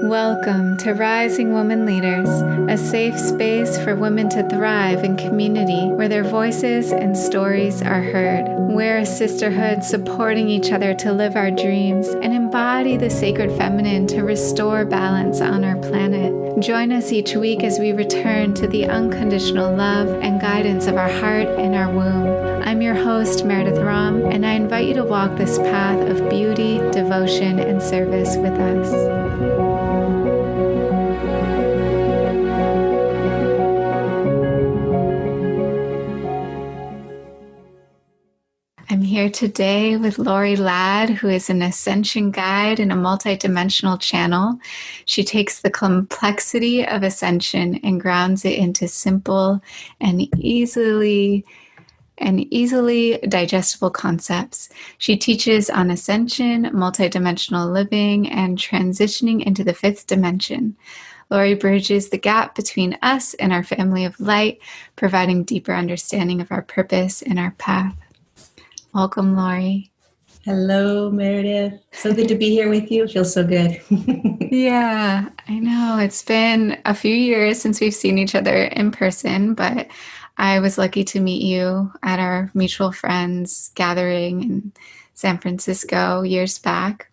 Welcome to Rising Woman Leaders, a safe space for women to thrive in community where their voices and stories are heard. We're a sisterhood supporting each other to live our dreams and embody the sacred feminine to restore balance on our planet. Join us each week as we return to the unconditional love and guidance of our heart and our womb. I'm your host, Meredith Ram, and I invite you to walk this path of beauty, devotion, and service with us. I'm here today with Lorie Ladd, who is an ascension guide and a multidimensional channel. She takes the complexity of ascension and grounds it into simple and easily digestible concepts. She teaches on ascension, multidimensional living, and transitioning into the fifth dimension. Lorie bridges the gap between us and our family of light, providing deeper understanding of our purpose and our path. Welcome, Lorie. Hello, Meredith. So good to be here with you. It feels so good. Yeah, I know. It's been a few years since we've seen each other in person, but I was lucky to meet you at our mutual friends gathering in San Francisco years back.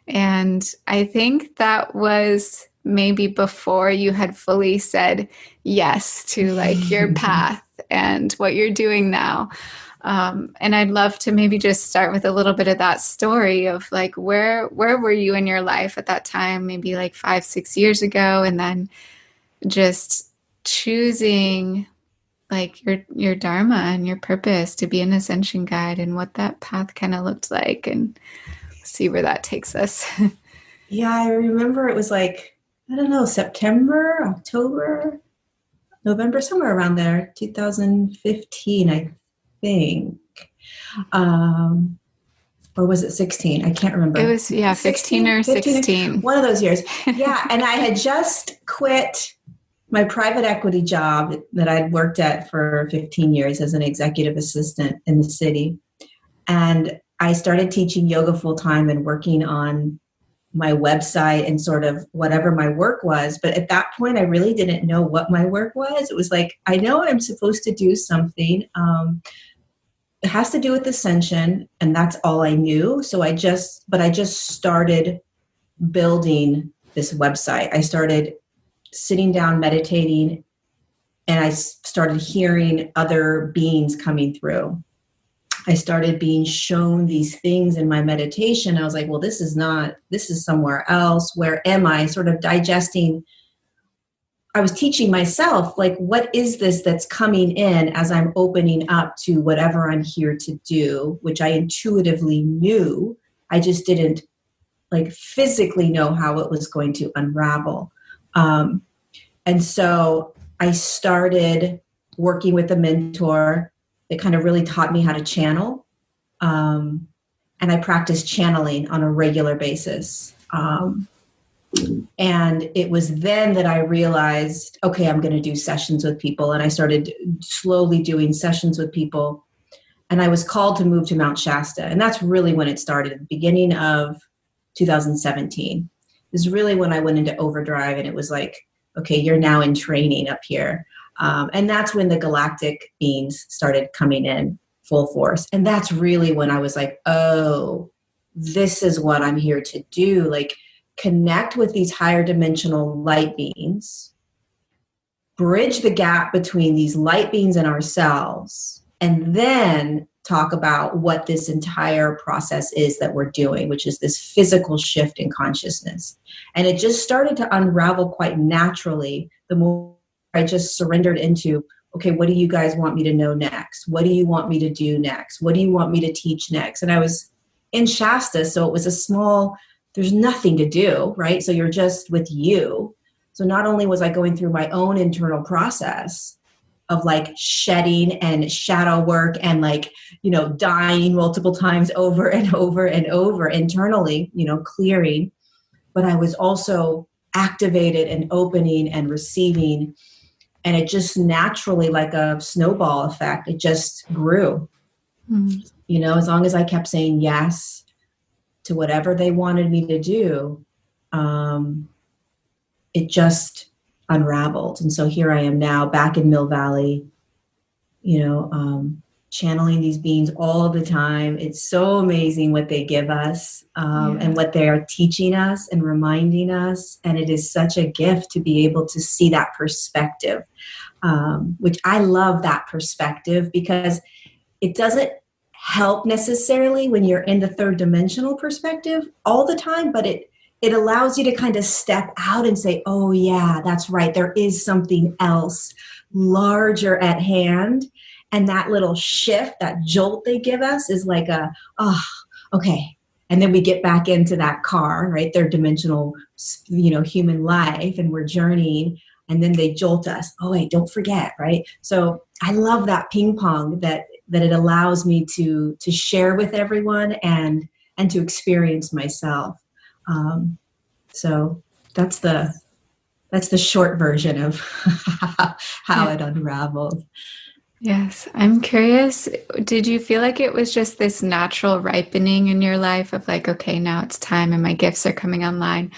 And I think that was maybe before you had fully said yes to like your path and what you're doing now. And I'd love to maybe just start with a little bit of that story of like, where were you in your life at that time, maybe like 5-6 years ago, and then just choosing like your dharma and your purpose to be an ascension guide and what that path kind of looked like, and see where that takes us. Yeah, I remember it was like, I don't know, September, October, November, somewhere around there, 2015, I think. Or was it 16? I can't remember. It was, 15 or 16. One of those years. Yeah, and I had just quit my private equity job that I'd worked at for 15 years as an executive assistant in the city. And I started teaching yoga full time and working on my website and sort of whatever my work was. But at that point, I really didn't know what my work was. It was like, I know I'm supposed to do something. It has to do with ascension, and that's all I knew. So I just started building this website. I started sitting down, meditating, and I started hearing other beings coming through. I started being shown these things in my meditation. I was like, well, this is somewhere else. Where am I? Sort of digesting. I was teaching myself, like, what is this that's coming in as I'm opening up to whatever I'm here to do, which I intuitively knew. I just didn't like physically know how it was going to unravel. And so I started working with a mentor that kind of really taught me how to channel. And I practiced channeling on a regular basis. And it was then that I realized, okay, I'm going to do sessions with people. And I started slowly doing sessions with people. And I was called to move to Mount Shasta. And that's really when it started, at the beginning of 2017. Is really when I went into overdrive, and it was like, okay, you're now in training up here. And that's when the galactic beings started coming in full force. And that's really when I was like, oh, this is what I'm here to do. Like, connect with these higher dimensional light beings, bridge the gap between these light beings and ourselves, and then talk about what this entire process is that we're doing, which is this physical shift in consciousness. And it just started to unravel quite naturally the more I just surrendered into, okay, what do you guys want me to know next? What do you want me to do next? What do you want me to teach next? And I was in Shasta, so it was a small, there's nothing to do, right? So you're just with you. So not only was I going through my own internal process of like shedding and shadow work and like, dying multiple times over and over and over internally, clearing, but I was also activated and opening and receiving. And it just naturally, like a snowball effect, it just grew. As long as I kept saying yes to whatever they wanted me to do, it just unraveled. And so here I am now back in Mill Valley, channeling these beings all the time. It's so amazing what they give us, and what they are teaching us and reminding us. And it is such a gift to be able to see that perspective, which I love that perspective, because it doesn't help necessarily when you're in the third dimensional perspective all the time, but it allows you to kind of step out and say, oh yeah, that's right. There is something else larger at hand. And that little shift, that jolt they give us is like okay. And then we get back into that car, right? Third dimensional, human life, and we're journeying. And then they jolt us. Oh, wait, don't forget, right? So I love that ping pong that it allows me to share with everyone and to experience myself. So that's the short version of how it unraveled. Yes. I'm curious, did you feel like it was just this natural ripening in your life of like, okay, now it's time and my gifts are coming online?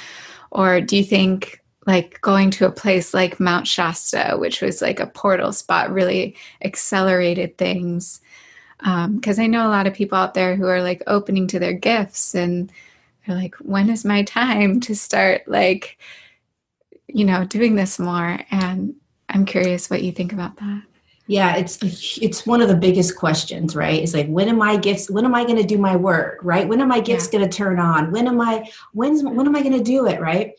Or do you think like going to a place like Mount Shasta, which was like a portal spot, really accelerated things? Because I know a lot of people out there who are like opening to their gifts and they're like, when is my time to start like, doing this more? And I'm curious what you think about that. Yeah, it's one of the biggest questions, right? It's like, when am I going to do my work, right? When are my gifts going to turn on? When am I going to do it, right?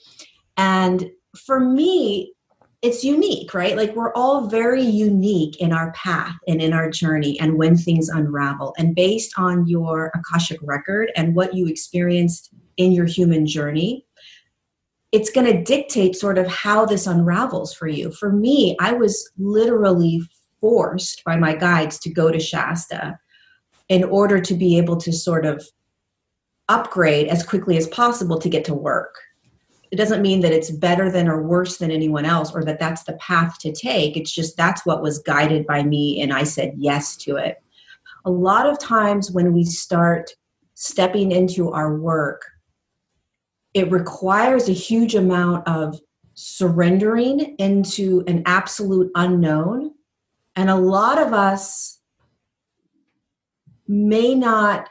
And for me, it's unique, right? Like we're all very unique in our path and in our journey and when things unravel. And based on your Akashic record and what you experienced in your human journey, it's going to dictate sort of how this unravels for you. For me, I was literally forced by my guides to go to Shasta in order to be able to sort of upgrade as quickly as possible to get to work. It doesn't mean that it's better than or worse than anyone else, or that that's the path to take. It's just that's what was guided by me, and I said yes to it. A lot of times when we start stepping into our work, it requires a huge amount of surrendering into an absolute unknown. And a lot of us may not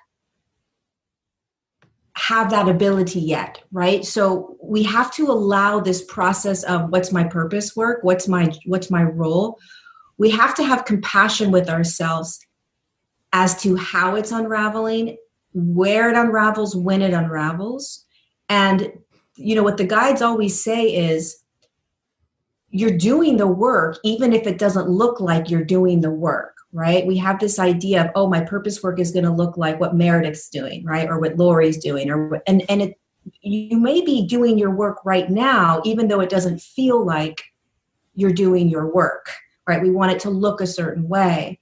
have that ability yet, right? So we have to allow this process of what's my purpose work, what's my role. We have to have compassion with ourselves as to how it's unraveling, where it unravels, when it unravels. And what the guides always say is, you're doing the work, even if it doesn't look like you're doing the work, right? We have this idea of, oh, my purpose work is going to look like what Meredith's doing, right? Or what Lorie's doing, you may be doing your work right now, even though it doesn't feel like you're doing your work, right? We want it to look a certain way.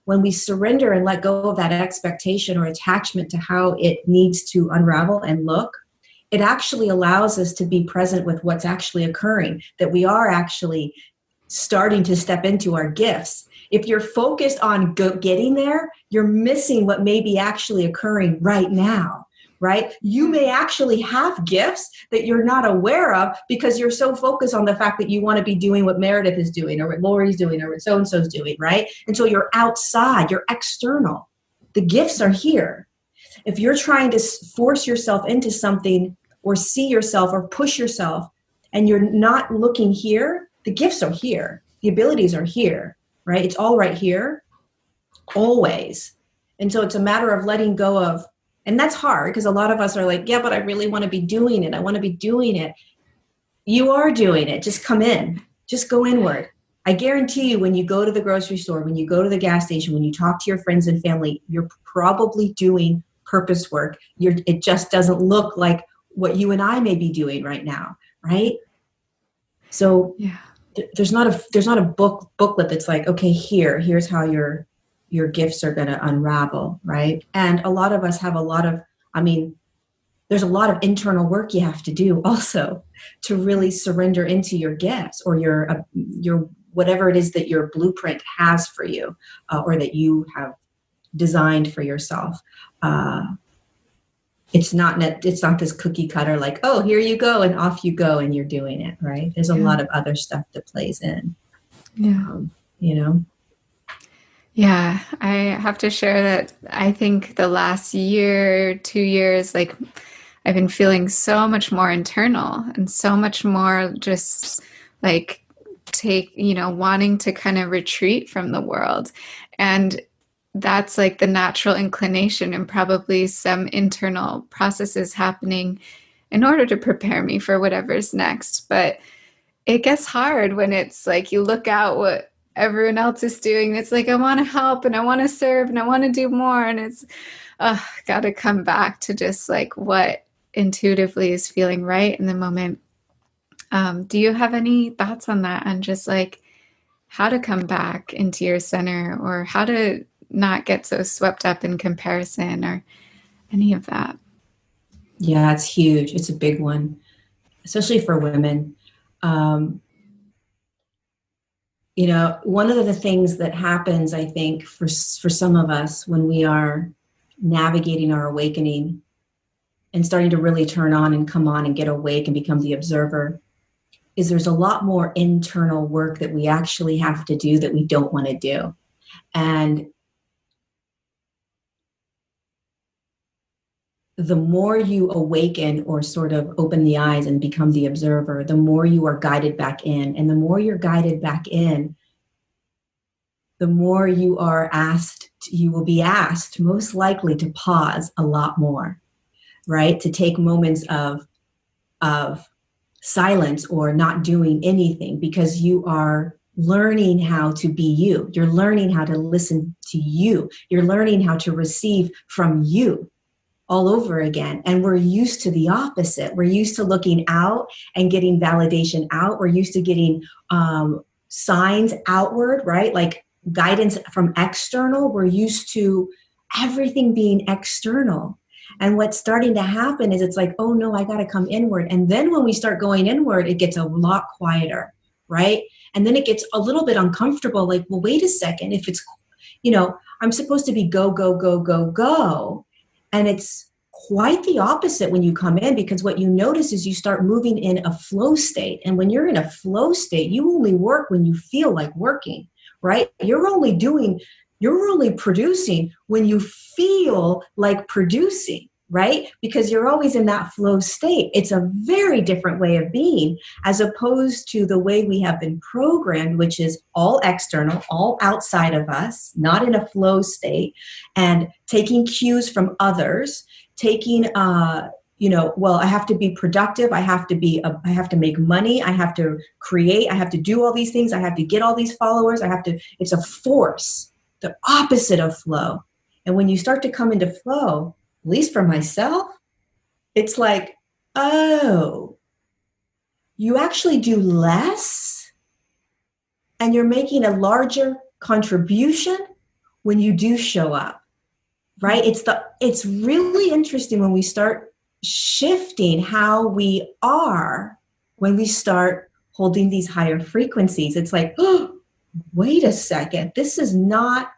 When we surrender and let go of that expectation or attachment to how it needs to unravel and look, it actually allows us to be present with what's actually occurring, that we are actually starting to step into our gifts. If you're focused on getting there, you're missing what may be actually occurring right now, right? You may actually have gifts that you're not aware of because you're so focused on the fact that you want to be doing what Meredith is doing or what Lorie's doing or what so-and-so's doing, right? And so you're outside, you're external. The gifts are here. If you're trying to force yourself into something or see yourself or push yourself and you're not looking here, the gifts are here. The abilities are here, right? It's all right here, always. And so it's a matter of letting go of, and that's hard because a lot of us are like, yeah, but I really want to be doing it. I want to be doing it. You are doing it. Just come in. Just go inward. I guarantee you when you go to the grocery store, when you go to the gas station, when you talk to your friends and family, you're probably doing purpose work. It just doesn't look like what you and I may be doing right now, right? So yeah. There's not a booklet that's like, okay, here's how your gifts are going to unravel, right? And a lot of us have there's a lot of internal work you have to do also to really surrender into your gifts or your whatever it is that your blueprint has for you or that you have designed for yourself. It's not this cookie cutter, like, oh, here you go, and off you go, and you're doing it, right? There's a Yeah. lot of other stuff that plays in, Yeah. you know? Yeah, I have to share that I think the last year, 2 years, like I've been feeling so much more internal and so much more just like wanting to kind of retreat from the world. And that's like the natural inclination and probably some internal processes happening in order to prepare me for whatever's next. But it gets hard when it's like you look out what everyone else is doing. It's like I want to help and I want to serve and I want to do more. And it's got to come back to just like what intuitively is feeling right in the moment. Do you have any thoughts on that? And just like how to come back into your center or how to not get so swept up in comparison or any of that? Yeah, it's huge. It's a big one, especially for women. Um, one of the things that happens, I think, for some of us when we are navigating our awakening and starting to really turn on and come on and get awake and become the observer, is there's a lot more internal work that we actually have to do that we don't want to do. And the more you awaken or sort of open the eyes and become the observer, the more you are guided back in. And the more you're guided back in, the more you will be asked most likely to pause a lot more, right? To take moments of silence or not doing anything, because you are learning how to be you. You're learning how to listen to you. You're learning how to receive from you all over again. And we're used to the opposite. We're used to looking out and getting validation out. We're used to getting signs outward, right? Like guidance from external. We're used to everything being external. And what's starting to happen is it's like, oh no, I got to come inward. And then when we start going inward, it gets a lot quieter, right? And then it gets a little bit uncomfortable. Like, well, wait a second. If it's, I'm supposed to be go, go, go, go, go. And it's quite the opposite when you come in, because what you notice is you start moving in a flow state. And when you're in a flow state, you only work when you feel like working, right? You're only producing when you feel like producing, right? Because you're always in that flow state. It's a very different way of being, as opposed to the way we have been programmed, which is all external, all outside of us, not in a flow state, and taking cues from others, taking I have to be productive. I have to make money. I have to create. I have to do all these things. I have to get all these followers. It's a force, the opposite of flow. And when you start to come into flow, at least for myself, it's like, oh, you actually do less and you're making a larger contribution when you do show up, right? It's really interesting when we start shifting how we are, when we start holding these higher frequencies. It's like, oh, wait a second, this is not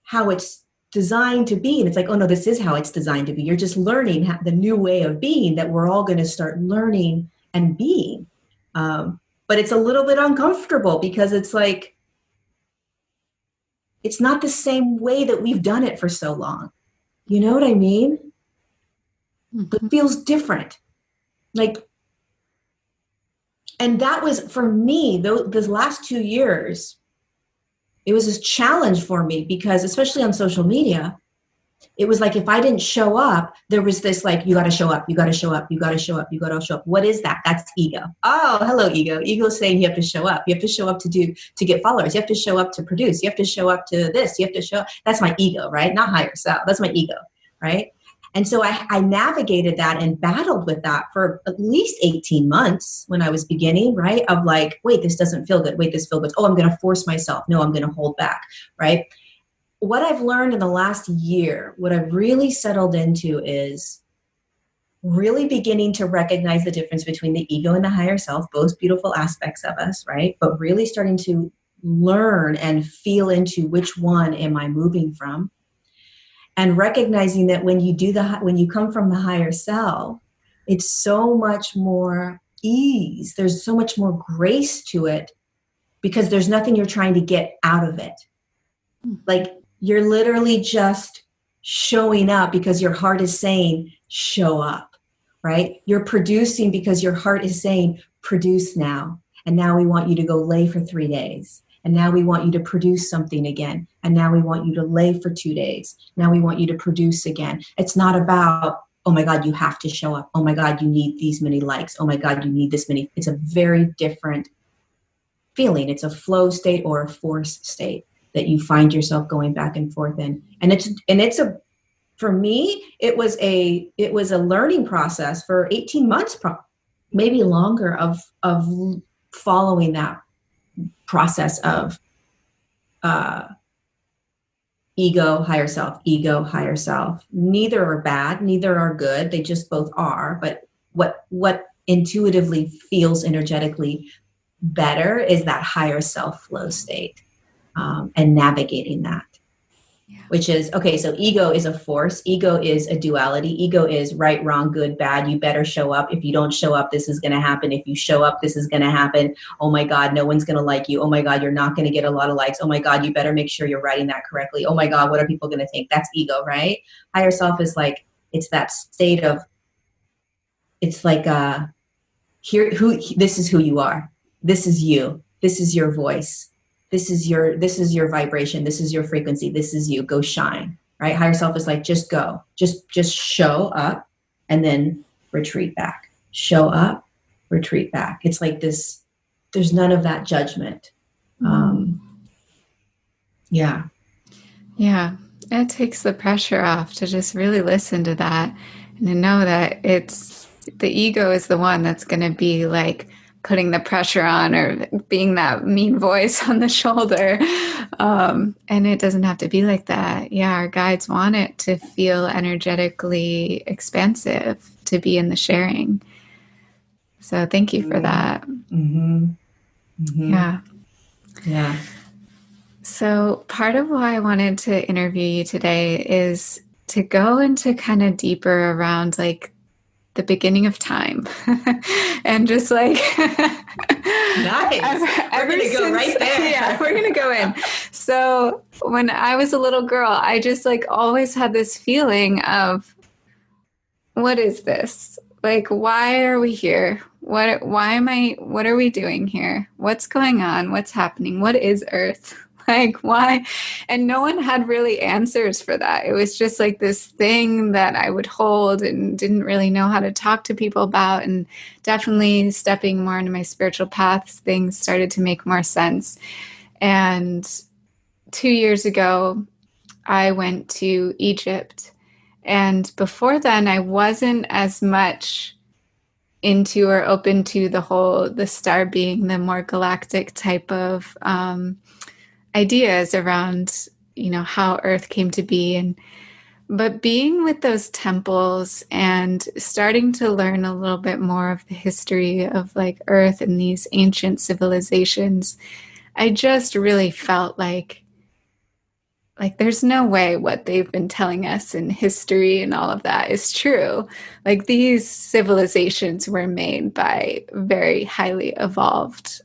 how it's designed to be. And it's like, oh no, this is how it's designed to be. You're just learning the new way of being that we're all going to start learning and being. But it's a little bit uncomfortable because it's like, it's not the same way that we've done it for so long. You know what I mean? It feels different. And that was, for me, those last 2 years, it was this challenge for me because, especially on social media, it was like, if I didn't show up, there was this like, you got to show up, you got to show up, you got to show up, you got to show up. What is that? That's ego. Oh, hello, ego. Ego's saying you have to show up. You have to show up to get followers. You have to show up to produce. You have to show up to this. You have to show up. That's my ego, right? Not higher self. That's my ego, right? And so I navigated that and battled with that for at least 18 months when I was beginning, right? Of like, wait, this doesn't feel good. Wait, this feels good. Oh, I'm going to force myself. No, I'm going to hold back, right? What I've learned in the last year, what I've really settled into is really beginning to recognize the difference between the ego and the higher self, both beautiful aspects of us, right? But really starting to learn and feel into which one am I moving from. And recognizing that when you come from the higher self, it's so much more ease. There's so much more grace to it because there's nothing you're trying to get out of it. Like you're literally just showing up because your heart is saying, show up, right? You're producing because your heart is saying, produce now. And now we want you to go lay for 3 days. And now we want you to produce something again. And now we want you to lay for 2 days. Now we want you to produce again. It's not about, oh my God, you have to show up. Oh my God, you need these many likes. Oh my God, you need this many. It's a very different feeling. It's a flow state or a force state that you find yourself going back and forth in. For me, it was a learning process for 18 months, maybe longer, of following that process of ego, higher self, ego, higher self. Neither are bad, neither are good. They just both are. But what intuitively feels energetically better is that higher self flow state, and navigating that. Yeah. Which is, okay, so ego is a force. Ego is a duality. Ego is right, wrong, good, bad. You better show up. If you don't show up, this is going to happen. If you show up, this is going to happen. Oh my God, no one's going to like you. Oh my God, you're not going to get a lot of likes. Oh my God, you better make sure you're writing that correctly. Oh my God, what are people going to think? That's ego, right? Higher self is like, it's that state of, it's like, this is who you are. This is you. This is your voice. This is your vibration. This is your frequency. This is you. Go shine, right? Higher self is like, just go, just show up and then retreat back. Show up, retreat back. It's like this, there's none of that judgment. Yeah. Yeah. It takes the pressure off to just really listen to that and to know that it's the ego is the one that's going to be like putting the pressure on or being that mean voice on the shoulder. And it doesn't have to be like that. Yeah, our guides want it to feel energetically expansive, to be in the sharing. So thank you for that. Mm-hmm. Mm-hmm. Yeah. Yeah. So part of why I wanted to interview you today is to go into kind of deeper around like the beginning of time and just like nice. We're going to go right there. Yeah, we're going to go in. So when I was a little girl, I just like always had this feeling of, what is this? Like, why are we here? What are we doing here? What's going on? What's happening? What is Earth? Like, why? And no one had really answers for that. It was just like this thing that I would hold and didn't really know how to talk to people about. And definitely stepping more into my spiritual paths, things started to make more sense. And 2 years ago, I went to Egypt. And before then, I wasn't as much into or open to the star being, the more galactic type of ideas around, how Earth came to be. But being with those temples and starting to learn a little bit more of the history of like Earth and these ancient civilizations, I just really felt like there's no way what they've been telling us in history and all of that is true. Like these civilizations were made by very highly evolved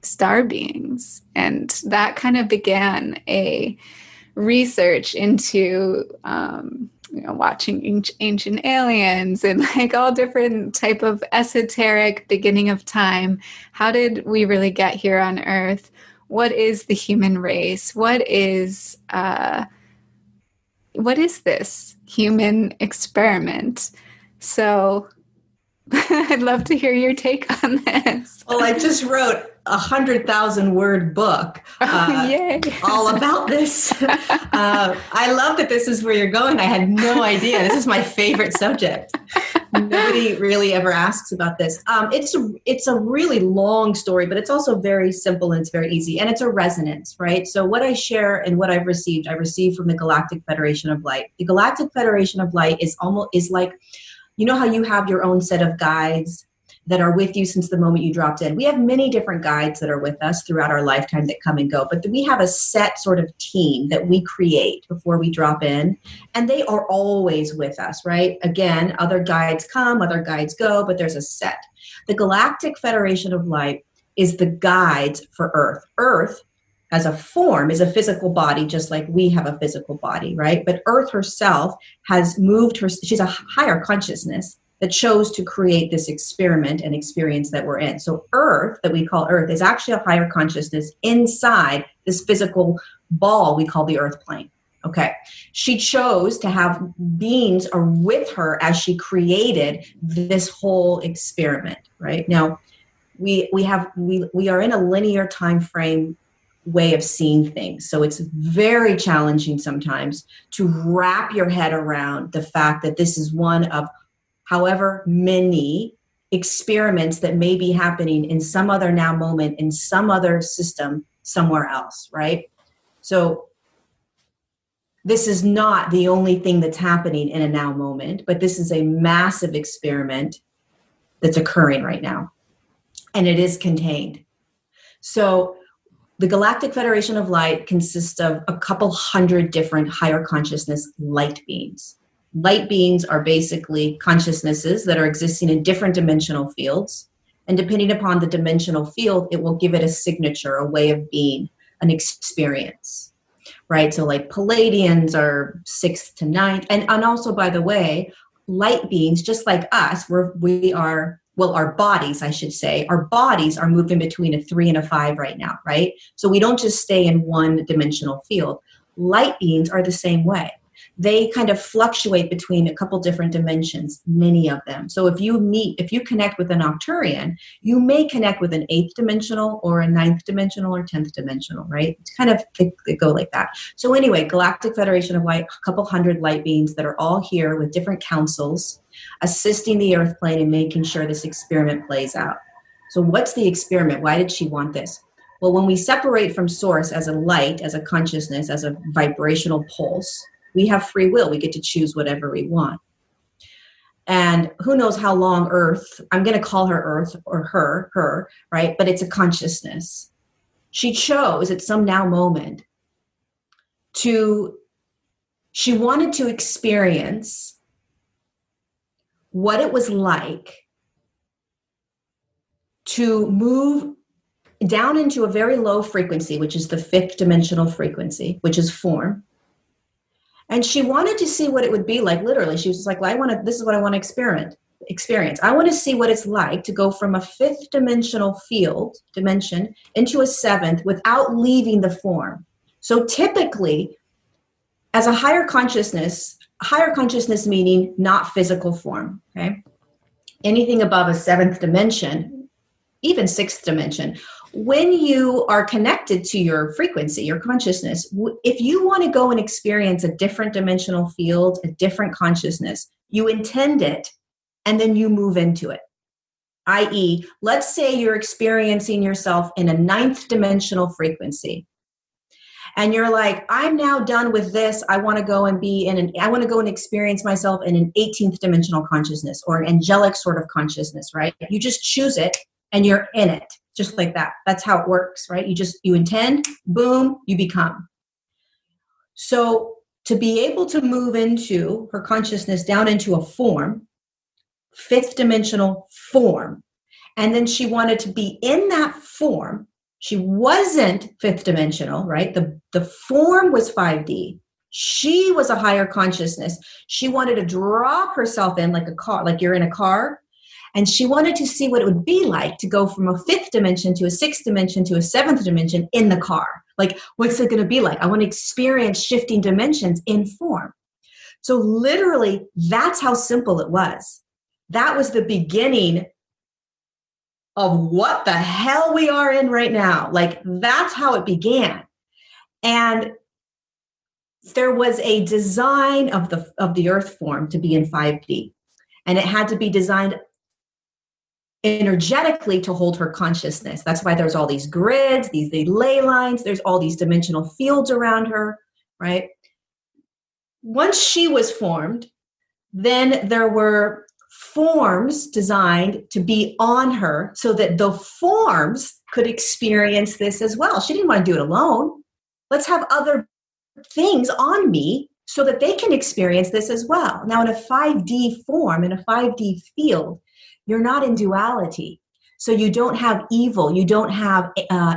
star beings. And that kind of began a research into, watching ancient aliens and like all different type of esoteric beginning of time. How did we really get here on Earth? What is the human race? What is this human experiment? So I'd love to hear your take on this. Well, I just wrote 100,000-word book all about this. I love that this is where you're going. I had no idea. This is my favorite subject. Nobody really ever asks about this. It's a really long story, but it's also very simple and it's very easy. And it's a resonance, right? So what I share and what I've received, I received from the Galactic Federation of Light. The Galactic Federation of Light is like, you know how you have your own set of guides that are with you since the moment you dropped in. We have many different guides that are with us throughout our lifetime that come and go, but we have a set sort of team that we create before we drop in, and they are always with us, right? Again, other guides come, other guides go, but there's a set. The Galactic Federation of Light is the guides for Earth. Earth, as a form, is a physical body, just like we have a physical body, right? But Earth herself has moved her, she's a higher consciousness that chose to create this experiment and experience that we're in. So Earth, that we call Earth, is actually a higher consciousness inside this physical ball we call the Earth plane. Okay. She chose to have beings are with her as she created this whole experiment, right? Now, we are in a linear time frame way of seeing things. So it's very challenging sometimes to wrap your head around the fact that this is one of however many experiments that may be happening in some other now moment, in some other system somewhere else, right? So this is not the only thing that's happening in a now moment, but this is a massive experiment that's occurring right now. And it is contained. So the Galactic Federation of Light consists of a couple hundred different higher consciousness light beings. Light beings are basically consciousnesses that are existing in different dimensional fields. And depending upon the dimensional field, it will give it a signature, a way of being, an experience, right? So like Palladians are 6th to 9th. And also, by the way, light beings, just like us, we are, well, our bodies, I should say, our bodies are moving between a 3 and a 5 right now, right? So we don't just stay in one dimensional field. Light beings are the same way. They kind of fluctuate between a couple different dimensions, many of them. So if you connect with a Nocturian, you may connect with an 8th dimensional or a 9th dimensional or 10th dimensional, right? It's kind of, they go like that. So anyway, Galactic Federation of Light, a couple hundred light beings that are all here with different councils, assisting the Earth plane and making sure this experiment plays out. So what's the experiment? Why did she want this? Well, when we separate from source as a light, as a consciousness, as a vibrational pulse, we have free will. We get to choose whatever we want. And who knows how long Earth, I'm going to call her Earth or her, right? But it's a consciousness. She chose at some now moment she wanted to experience what it was like to move down into a very low frequency, which is the 5th dimensional frequency, which is form. And she wanted to see what it would be like, literally. She was just like, well, this is what I want to experience. I want to see what it's like to go from a 5th dimensional dimension into a 7th without leaving the form. So typically, as a higher consciousness meaning not physical form, okay? Anything above a 7th dimension, even 6th dimension, when you are connected to your frequency, your consciousness, if you want to go and experience a different dimensional field, a different consciousness, you intend it and then you move into it. I.e., let's say you're experiencing yourself in a 9th dimensional frequency. And you're like, I'm now done with this. I want to go and experience myself in an 18th dimensional consciousness or an angelic sort of consciousness, right? You just choose it and you're in it. Just like that. That's how it works, right? You intend, boom, you become. So to be able to move into her consciousness down into a form, 5th dimensional form, and then she wanted to be in that form. She wasn't 5th dimensional, right? The form was 5D. She was a higher consciousness. She wanted to drop herself in like a car, like you're in a car. And she wanted to see what it would be like to go from a 5th dimension to a 6th dimension to a 7th dimension in the car. Like, what's it going to be like? I want to experience shifting dimensions in form. So literally, that's how simple it was. That was the beginning of what the hell we are in right now. Like, that's how it began. And there was a design of the Earth form to be in 5D. And it had to be designed energetically to hold her consciousness. That's why there's all these grids, these ley lines, there's all these dimensional fields around her, right? Once she was formed, then there were forms designed to be on her so that the forms could experience this as well. She didn't want to do it alone. Let's have other things on me so that they can experience this as well. Now, in a 5D form, in a 5D field, you're not in duality. So you don't have evil, you don't have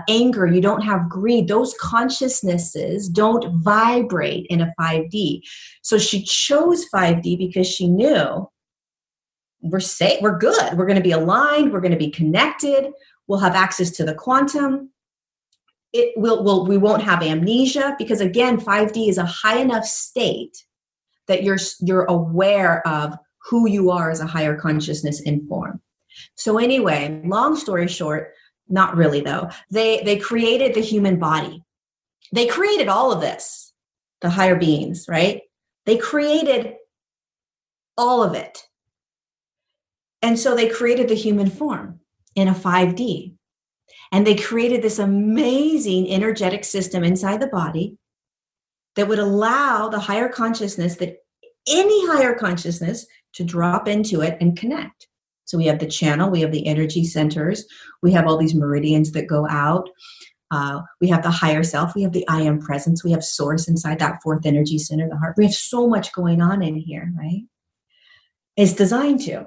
anger, you don't have greed. Those consciousnesses don't vibrate in a 5D. So she chose 5D because she knew we're safe, we're good, we're going to be aligned, we're going to be connected, we'll have access to the quantum. We won't have amnesia because, again, 5D is a high enough state that you're aware of who you are as a higher consciousness in form. So anyway, long story short, not really though, they created the human body. They created all of this, the higher beings, right? They created all of it. And so they created the human form in a 5D. And they created this amazing energetic system inside the body that would allow the higher consciousness, that any higher consciousness, to drop into it and connect. So we have the channel, we have the energy centers, we have all these meridians that go out. We have the higher self, we have the I am presence, we have source inside that fourth energy center, the heart. We have so much going on in here, right? It's designed to.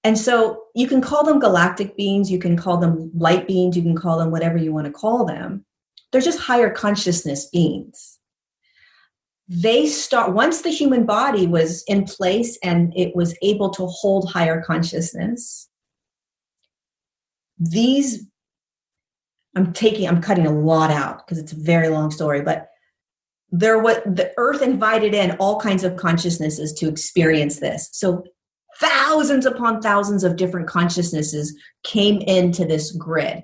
And so you can call them galactic beings, you can call them light beings, you can call them whatever you want to call them. They're just higher consciousness beings. They start, once the human body was in place and it was able to hold higher consciousness, I'm cutting a lot out because it's a very long story, but the earth invited in all kinds of consciousnesses to experience this. So thousands upon thousands of different consciousnesses came into this grid.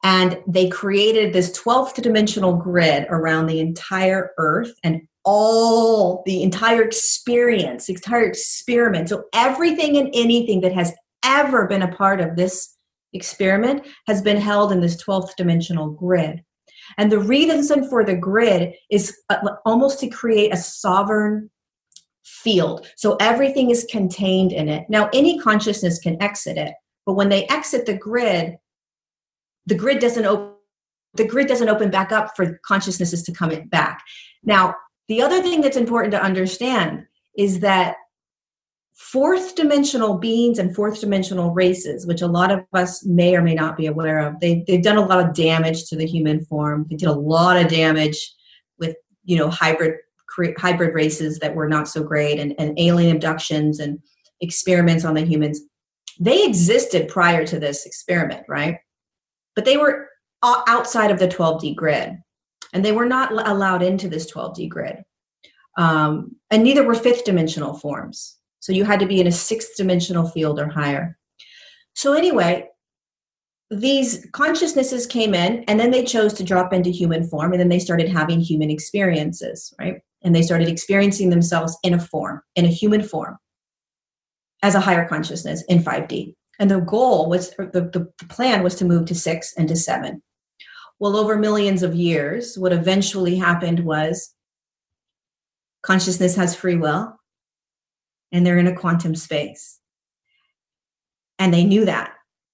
And they created this 12th dimensional grid around the entire earth and all the entire experience, the entire experiment. So everything and anything that has ever been a part of this experiment has been held in this 12th dimensional grid. And the reason for the grid is almost to create a sovereign field. So everything is contained in it. Now, any consciousness can exit it, but when they exit the grid doesn't open back up for consciousnesses to come back. Now, the other thing that's important to understand is that fourth dimensional beings and fourth dimensional races, which a lot of us may or may not be aware of, they've done a lot of damage to the human form. They did a lot of damage with, hybrid races that were not so great, and alien abductions and experiments on the humans. They existed prior to this experiment, right? But they were outside of the 12D grid, and they were not allowed into this 12D grid. And neither were fifth dimensional forms. So you had to be in a sixth dimensional field or higher. So anyway, these consciousnesses came in, and then they chose to drop into human form, and then they started having human experiences, right? And they started experiencing themselves in a human form, as a higher consciousness in 5D. And the goal was, the plan was to move to 6 and to 7. Well, over millions of years, what eventually happened was consciousness has free will, and they're in a quantum space. And they knew that.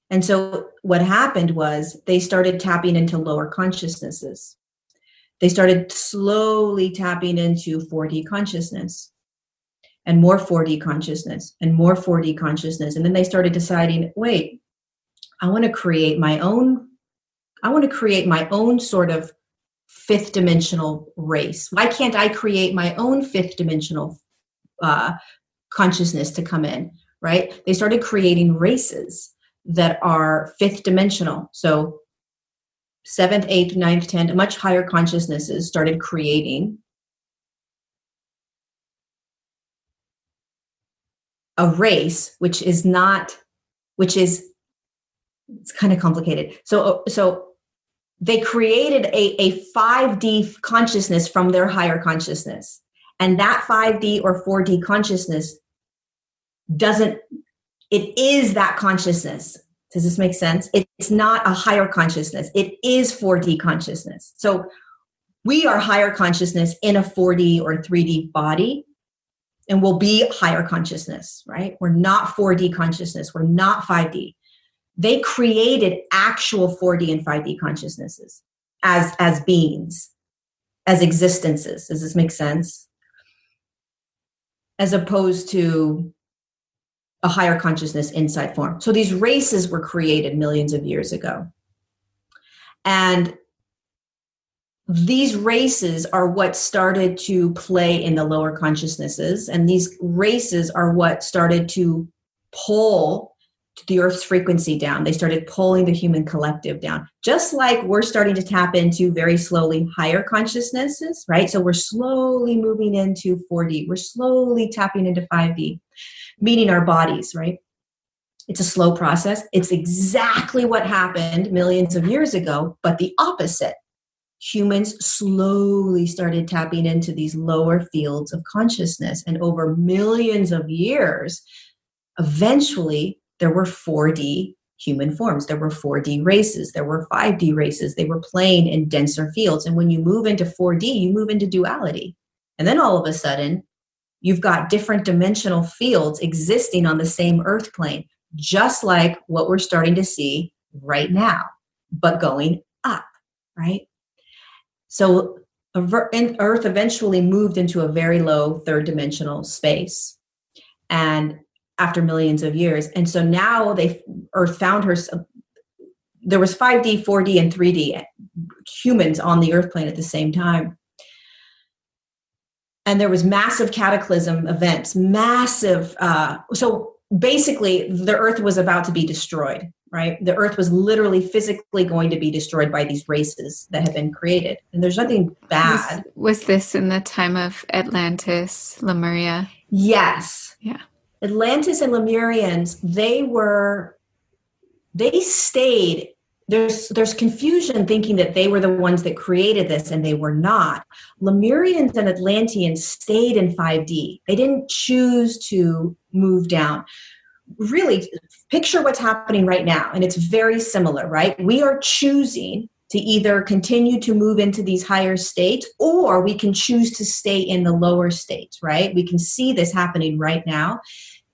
And so what happened was they started tapping into lower consciousnesses. They started slowly tapping into 4D consciousness. And more 4D consciousness, and more 4D consciousness. And then they started deciding, wait, I want to create my own sort of fifth dimensional race. Why can't I create my own fifth dimensional consciousness to come in, right? They started creating races that are fifth dimensional. So 7th, 8th, 9th, 10th, much higher consciousnesses started creating a race, which is it's kind of complicated. So they created a 5D consciousness from their higher consciousness. And that 5D or 4D consciousness it is that consciousness. Does this make sense? It's not a higher consciousness. It is 4D consciousness. So we are higher consciousness in a 4D or 3D body. and we'll be higher consciousness, right? We're not 4D consciousness. We're not 5D. They created actual 4D and 5D consciousnesses as beings, as existences. Does this make sense? As opposed to a higher consciousness inside form. So these races were created millions of years ago. And these races are what started to play in the lower consciousnesses. And these races are what started to pull the Earth's frequency down. They started pulling the human collective down, just like we're starting to tap into very slowly higher consciousnesses, right? So we're slowly moving into 4D. We're slowly tapping into 5D, meaning our bodies, right? It's a slow process. It's exactly what happened millions of years ago, but the opposite. Humans slowly started tapping into these lower fields of consciousness. And over millions of years, eventually there were 4D human forms. There were 4D races. There were 5D races. They were playing in denser fields. And when you move into 4D, you move into duality. And then all of a sudden, you've got different dimensional fields existing on the same earth plane, just like what we're starting to see right now, but going up, right? So Earth eventually moved into a very low third dimensional space, and after millions of years. And so now Earth found herself, there was 5D, 4D, and 3D humans on the Earth plane at the same time. And there was massive cataclysm events, so basically the Earth was about to be destroyed, right? The Earth was literally physically going to be destroyed by these races that had been created. And there's nothing bad. Was this in the time of Atlantis, Lemuria? Yes. Yeah. Atlantis and Lemurians, they stayed. There's confusion thinking that they were the ones that created this, and they were not. Lemurians and Atlanteans stayed in 5D. They didn't choose to move down. Really, picture what's happening right now, and it's very similar, right? We are choosing to either continue to move into these higher states, or we can choose to stay in the lower states, right? We can see this happening right now.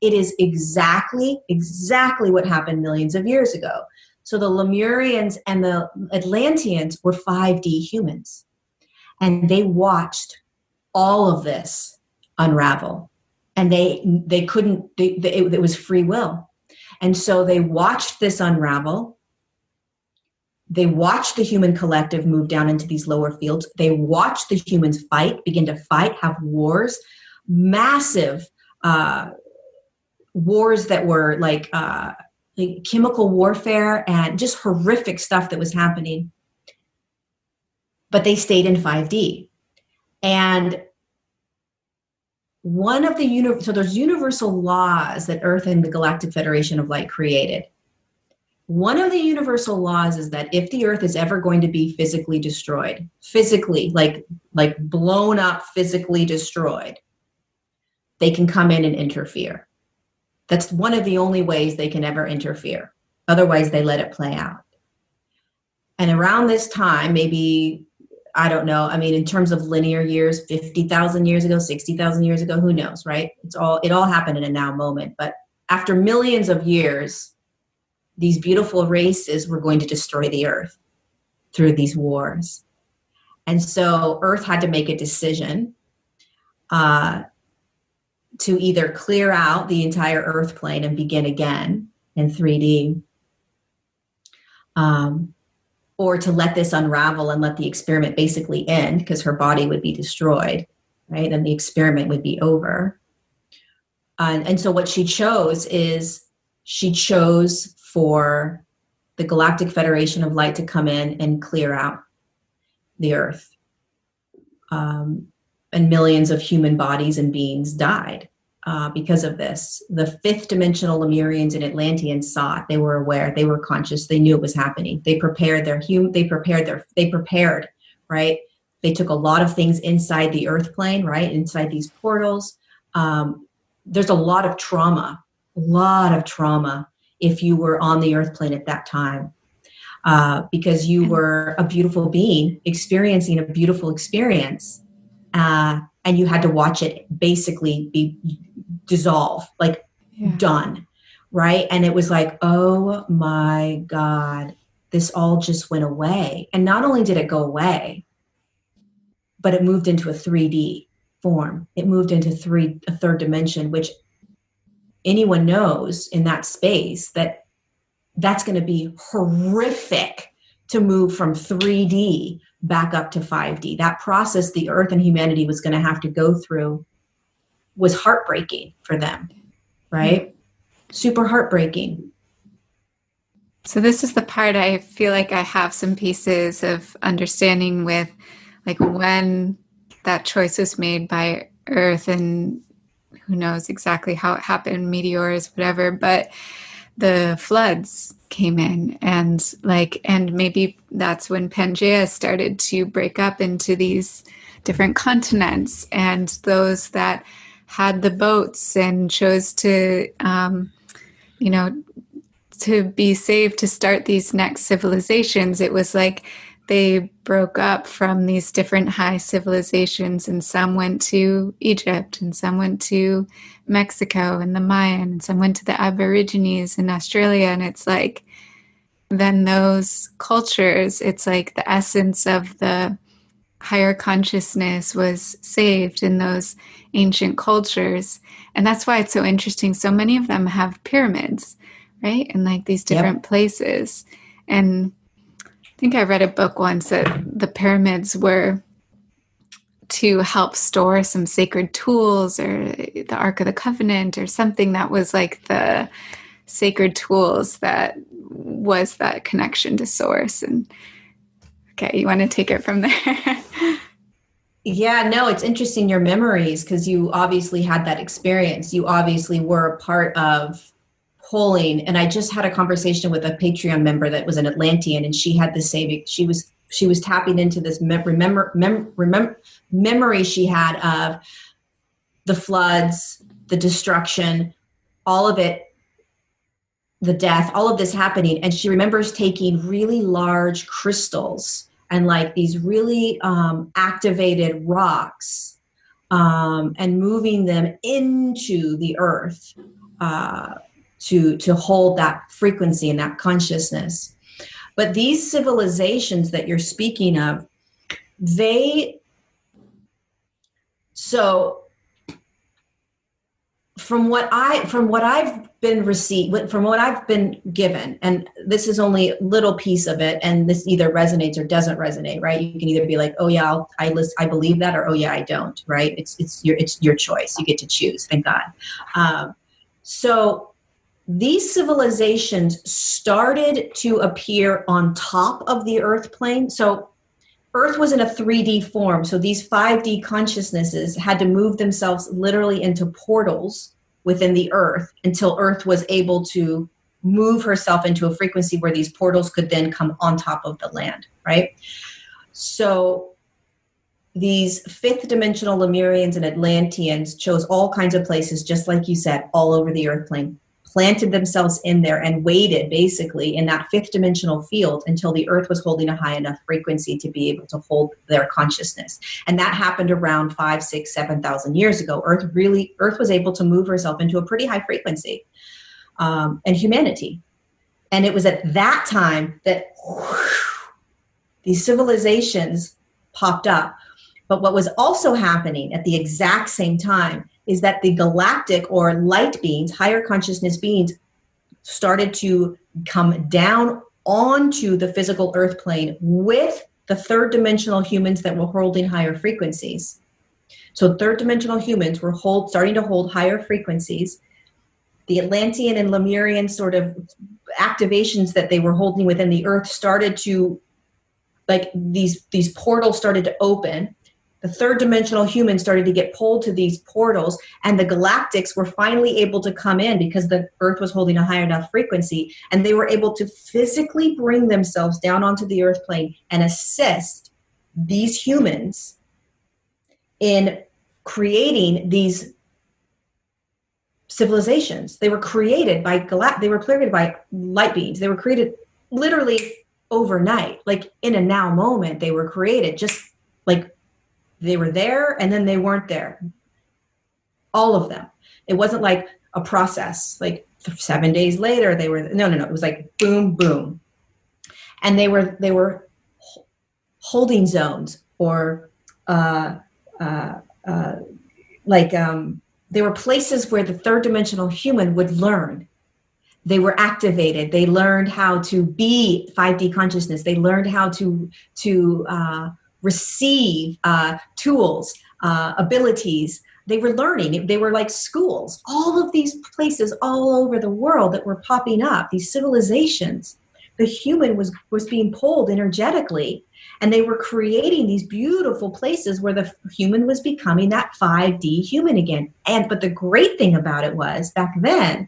It is exactly what happened millions of years ago. So the Lemurians and the Atlanteans were 5D humans, and they watched all of this unravel, and it was free will. And so they watched this unravel. They watched the human collective move down into these lower fields. They watched the humans begin to fight, have wars, massive wars that were like chemical warfare and just horrific stuff that was happening. But they stayed in 5D. And so there's universal laws that Earth and the Galactic Federation of Light created. One of the universal laws is that if the Earth is ever going to be physically destroyed, like blown up, physically destroyed, they can come in and interfere. That's one of the only ways they can ever interfere. Otherwise, they let it play out. And around this time, maybe, I don't know, I mean, in terms of linear years, 50,000 years ago, 60,000 years ago, who knows, right? It all happened in a now moment. But after millions of years, these beautiful races were going to destroy the Earth through these wars. And so Earth had to make a decision to either clear out the entire Earth plane and begin again in 3D, or to let this unravel and let the experiment basically end, because her body would be destroyed, right? And the experiment would be over. And so what she chose for the Galactic Federation of Light to come in and clear out the Earth. And millions of human bodies and beings died because of this. The fifth dimensional Lemurians and Atlanteans saw it. They were aware. They were conscious. They knew it was happening. They prepared, right? They took a lot of things inside the Earth plane, right? Inside these portals. There's a lot of trauma if you were on the Earth plane at that time. Because you were a beautiful being experiencing a beautiful experience. and you had to watch it basically be dissolve, like done, right? And it was like, oh my God, this all just went away. And not only did it go away, but it moved into a 3D form. It moved into a third dimension, which anyone knows in that space that that's going to be horrific to move from 3D back up to 5D. That process the Earth and humanity was going to have to go through was heartbreaking for them, right? Super heartbreaking. So this is the part I feel like I have some pieces of understanding with, like when that choice was made by Earth, and who knows exactly how it happened, meteors, whatever, but the floods came in, and maybe that's when Pangea started to break up into these different continents, and those that had the boats and chose to to be saved to start these next civilizations. It was like they broke up from these different high civilizations, and some went to Egypt, and some went to Mexico and the Mayan, and some went to the Aborigines in Australia. And it's like, then those cultures, it's like the essence of the higher consciousness was saved in those ancient cultures. And that's why it's so interesting. So many of them have pyramids, right? In like these different places. And I think I read a book once that the pyramids were to help store some sacred tools, or the Ark of the Covenant, or something that was like the sacred tools that was that connection to source. And okay, you want to take it from there? Yeah, no, it's interesting, your memories, because you obviously had that experience. You obviously were a part of pulling. And I just had a conversation with a Patreon member that was an Atlantean, and she had the same, she was tapping into this memory she had of the floods, the destruction, all of it, the death, all of this happening. And she remembers taking really large crystals and like these really activated rocks and moving them into the earth to hold that frequency and that consciousness. But these civilizations that you're speaking of, from what I've been given, and this is only a little piece of it, and this either resonates or doesn't resonate, right? You can either be like, oh yeah, I believe that, or oh yeah, I don't, right? It's your choice. You get to choose. Thank God. So these civilizations started to appear on top of the Earth plane. So Earth was in a 3D form. So these 5D consciousnesses had to move themselves literally into portals within the Earth until Earth was able to move herself into a frequency where these portals could then come on top of the land, right? So these fifth dimensional Lemurians and Atlanteans chose all kinds of places, just like you said, all over the Earth plane, planted themselves in there and waited basically in that fifth dimensional field until the Earth was holding a high enough frequency to be able to hold their consciousness. And that happened around 5, 6, 7,000 years ago. Earth was able to move herself into a pretty high frequency, and humanity. And it was at that time that these civilizations popped up. But what was also happening at the exact same time is that the galactic or light beings, higher consciousness beings, started to come down onto the physical Earth plane with the third dimensional humans that were holding higher frequencies. So third dimensional humans were starting to hold higher frequencies. The Atlantean and Lemurian sort of activations that they were holding within the Earth started to, like these portals started to open. The third dimensional humans started to get pulled to these portals, and the galactics were finally able to come in because the Earth was holding a high enough frequency, and they were able to physically bring themselves down onto the Earth plane and assist these humans in creating these civilizations. They were created by light beings. They were created literally overnight, like in a now moment. They were created just like they were there and then they weren't there. All of them. It wasn't like a process. Like 7 days later, they were, no. It was like boom, boom. And they were holding zones, or they were places where the third dimensional human would learn. They were activated. They learned how to be 5D consciousness. They learned how to receive tools, abilities. They were learning. They were like schools. All of these places all over the world that were popping up, these civilizations, the human was being pulled energetically, and they were creating these beautiful places where the human was becoming that 5D human again. But the great thing about it was, back then,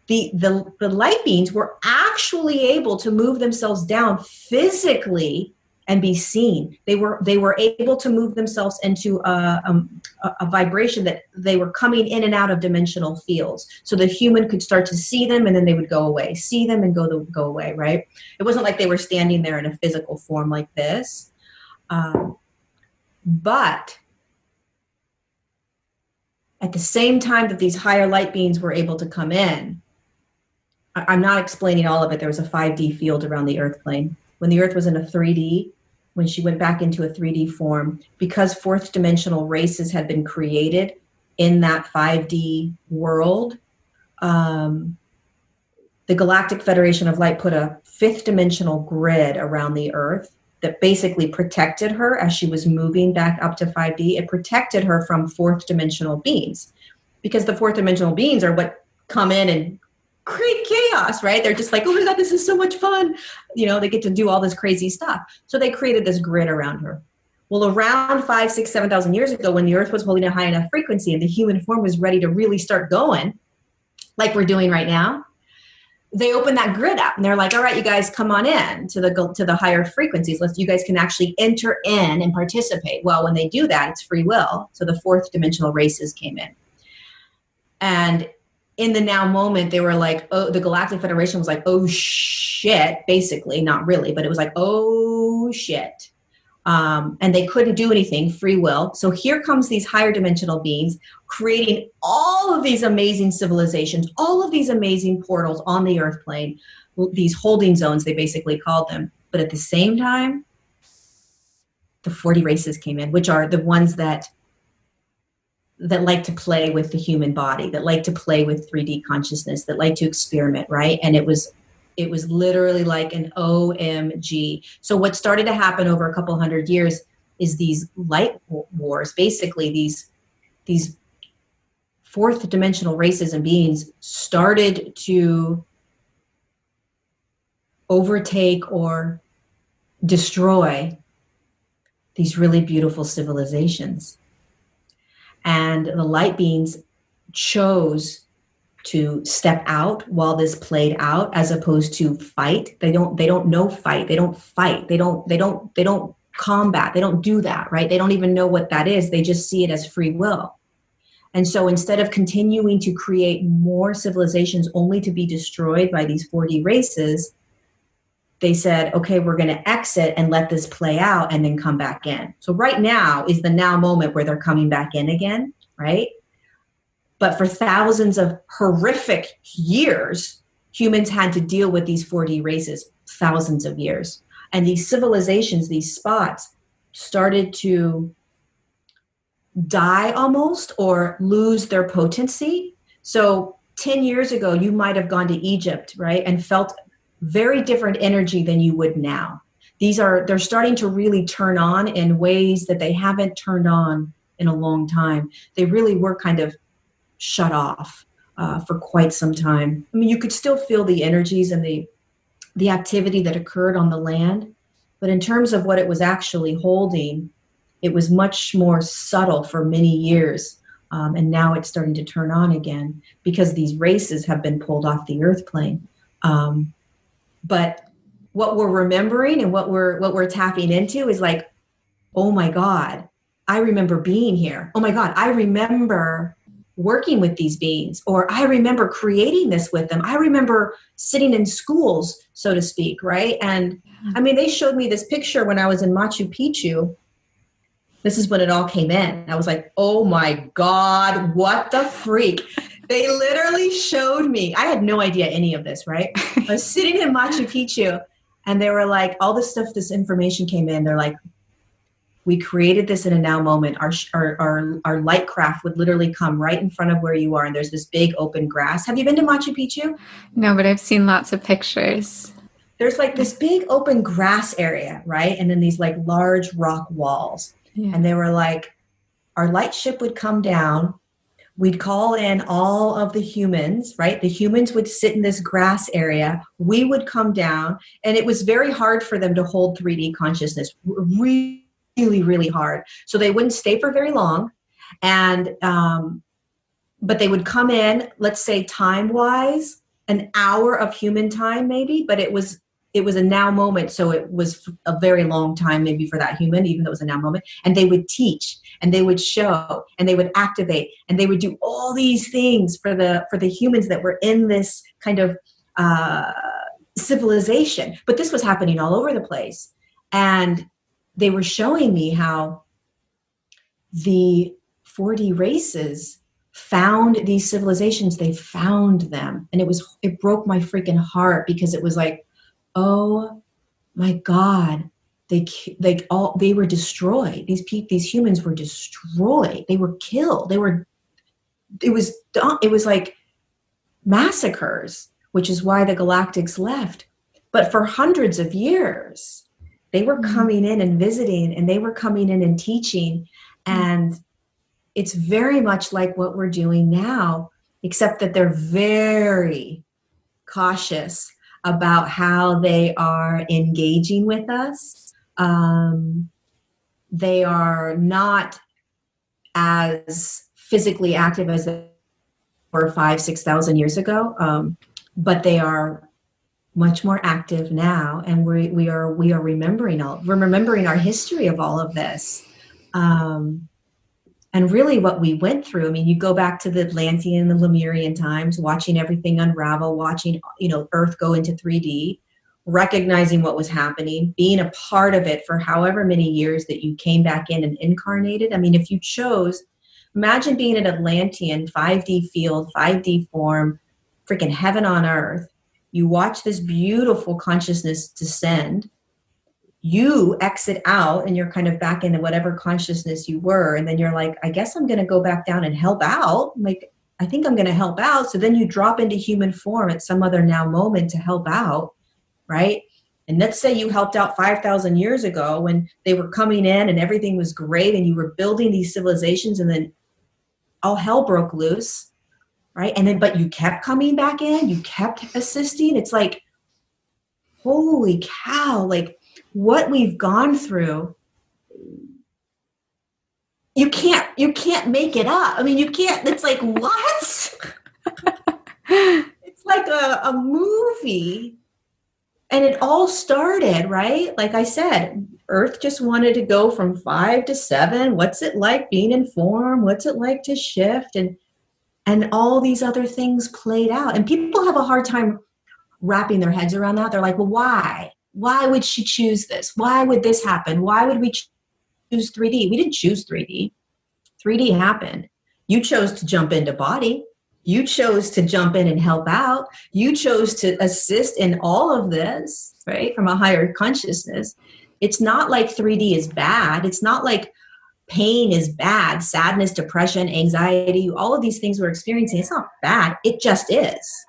the light beings were actually able to move themselves down physically and be seen. They were able to move themselves into a vibration that they were coming in and out of dimensional fields. So the human could start to see them, and then they would go away, see them and go away, right? It wasn't like they were standing there in a physical form like this. But at the same time that these higher light beings were able to come in, I'm not explaining all of it. There was a 5D field around the earth plane. When the earth was in a 3D, when she went back into a 3D form, because fourth dimensional races had been created in that 5D world, the Galactic Federation of Light put a fifth dimensional grid around the earth that basically protected her as she was moving back up to 5D. It protected her from fourth dimensional beings, because the fourth dimensional beings are what come in and create chaos, right? They're just like, oh my God, this is so much fun. They get to do all this crazy stuff. So they created this grid around her. Well, around 5, 6, 7,000 years ago, when the earth was holding a high enough frequency and the human form was ready to really start going, like we're doing right now, they opened that grid up and they're like, all right, you guys come on in to the higher frequencies. You guys can actually enter in and participate. Well, when they do that, it's free will. So the fourth dimensional races came in. And in the now moment, they were like, oh, the Galactic Federation was like, oh shit, basically, not really, but it was like, oh shit. And they couldn't do anything, free will. So here comes these higher dimensional beings creating all of these amazing civilizations, all of these amazing portals on the earth plane, these holding zones, they basically called them. But at the same time, the 40 races came in, which are the ones that like to play with the human body, that like to play with 3D consciousness, that like to experiment, right? And it was literally like an OMG. So what started to happen over a couple hundred years is these light wars, basically these fourth dimensional races and beings started to overtake or destroy these really beautiful civilizations. And the light beings chose to step out while this played out, as opposed to fight. They don't know fight. They don't fight. They don't combat. They don't do that, right? They don't even know what that is. They just see it as free will. And so instead of continuing to create more civilizations only to be destroyed by these 4D races, they said, okay, we're going to exit and let this play out and then come back in. So right now is the now moment where they're coming back in again, right? But for thousands of horrific years, humans had to deal with these 4D races, thousands of years. And these civilizations, these spots, started to die almost or lose their potency. So 10 years ago, you might have gone to Egypt, right, and felt very different energy than you would now. They're starting to really turn on in ways that they haven't turned on in a long time. They really were kind of shut off for quite some time. I mean, you could still feel the energies and the activity that occurred on the land, but in terms of what it was actually holding, it was much more subtle for many years. And now it's starting to turn on again because these races have been pulled off the earth plane. But what we're remembering and what we're tapping into is like, oh my God, I remember being here. Oh my God, I remember working with these beings, or I remember creating this with them. I remember sitting in schools, so to speak, right? And I mean, they showed me this picture when I was in Machu Picchu, This is when it all came in. I was like, oh my God, what the freak? They literally showed me. I had no idea any of this, right? I was sitting in Machu Picchu and they were like, all this stuff, this information came in. They're like, we created this in a now moment. Our light craft would literally come right in front of where you are. And there's this big open grass. Have you been to Machu Picchu? No, but I've seen lots of pictures. There's like this big open grass area, right? And then these like large rock walls. Yeah. And they were like, our light ship would come down. We'd call in all of the humans, right? The humans would sit in this grass area. We would come down. And it was very hard for them to hold 3D consciousness. Really, really hard. So they wouldn't stay for very long. And, but they would come in, let's say time-wise, an hour of human time maybe, but it was a now moment. So it was a very long time maybe for that human, even though it was a now moment. And they would teach and they would show and they would activate and they would do all these things for the humans that were in this kind of civilization. But this was happening all over the place. And they were showing me how the 4D races found these civilizations. They found them. And it broke my freaking heart because it was like, oh my God, they were destroyed. These humans were destroyed. They were killed. It was like massacres, which is why the Galactics left. But for hundreds of years, they were coming in and visiting, and they were coming in and teaching. And it's very much like what we're doing now, except that they're very cautious about how they are engaging with us. They are not as physically active as they were 5,000-6,000 years ago, but they are much more active now, and we are remembering our history of all of this, and really what we went through. I mean, you go back to the Atlantean and the Lemurian times, watching everything unravel, watching Earth go into 3D, recognizing what was happening, being a part of it for however many years that you came back in and incarnated. I mean, if you chose, imagine being an Atlantean, 5D field, 5D form, freaking heaven on earth. You watch this beautiful consciousness descend. You exit out and you're kind of back into whatever consciousness you were. And then you're like, I guess I'm going to go back down and help out. Like, I think I'm going to help out. So then you drop into human form at some other now moment to help out, right? And let's say you helped out 5,000 years ago when they were coming in and everything was great and you were building these civilizations, and then all hell broke loose. Right. And then, but you kept coming back in, you kept assisting. It's like, holy cow, like what we've gone through, you can't make it up. I mean, you can't, it's like, what? It's like a movie. And it all started, right? Like I said, Earth just wanted to go from 5 to 7. What's it like being in form? What's it like to shift? And all these other things played out. And people have a hard time wrapping their heads around that. They're like, well, why? Why would she choose this? Why would this happen? Why would we choose 3D? We didn't choose 3D. 3D happened. You chose to jump into body. You chose to jump in and help out. You chose to assist in all of this, right? From a higher consciousness. It's not like 3D is bad. It's not like pain is bad, sadness, depression, anxiety, all of these things we're experiencing. It's not bad. It just is.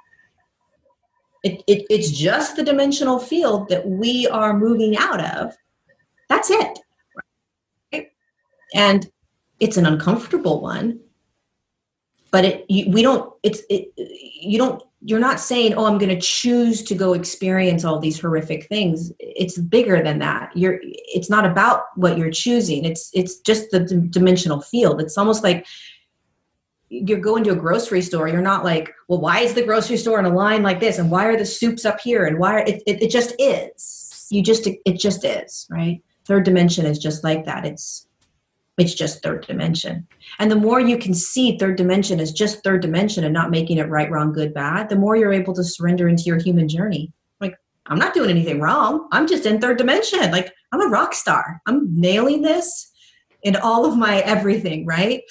It's just the dimensional field that we are moving out of. That's it. Right? And it's an uncomfortable one, but you're not saying, oh, I'm going to choose to go experience all these horrific things. It's bigger than that. It's not about what you're choosing. It's just the dimensional field. It's almost like you're going to a grocery store. You're not like, well, why is the grocery store in a line like this? And why are the soups up here? And why it just is. It just is, right? Third dimension is just like that. It's just third dimension. And the more you can see third dimension as just third dimension and not making it right, wrong, good, bad, the more you're able to surrender into your human journey. Like, I'm not doing anything wrong. I'm just in third dimension. Like, I'm a rock star. I'm nailing this. in all of my everything, right?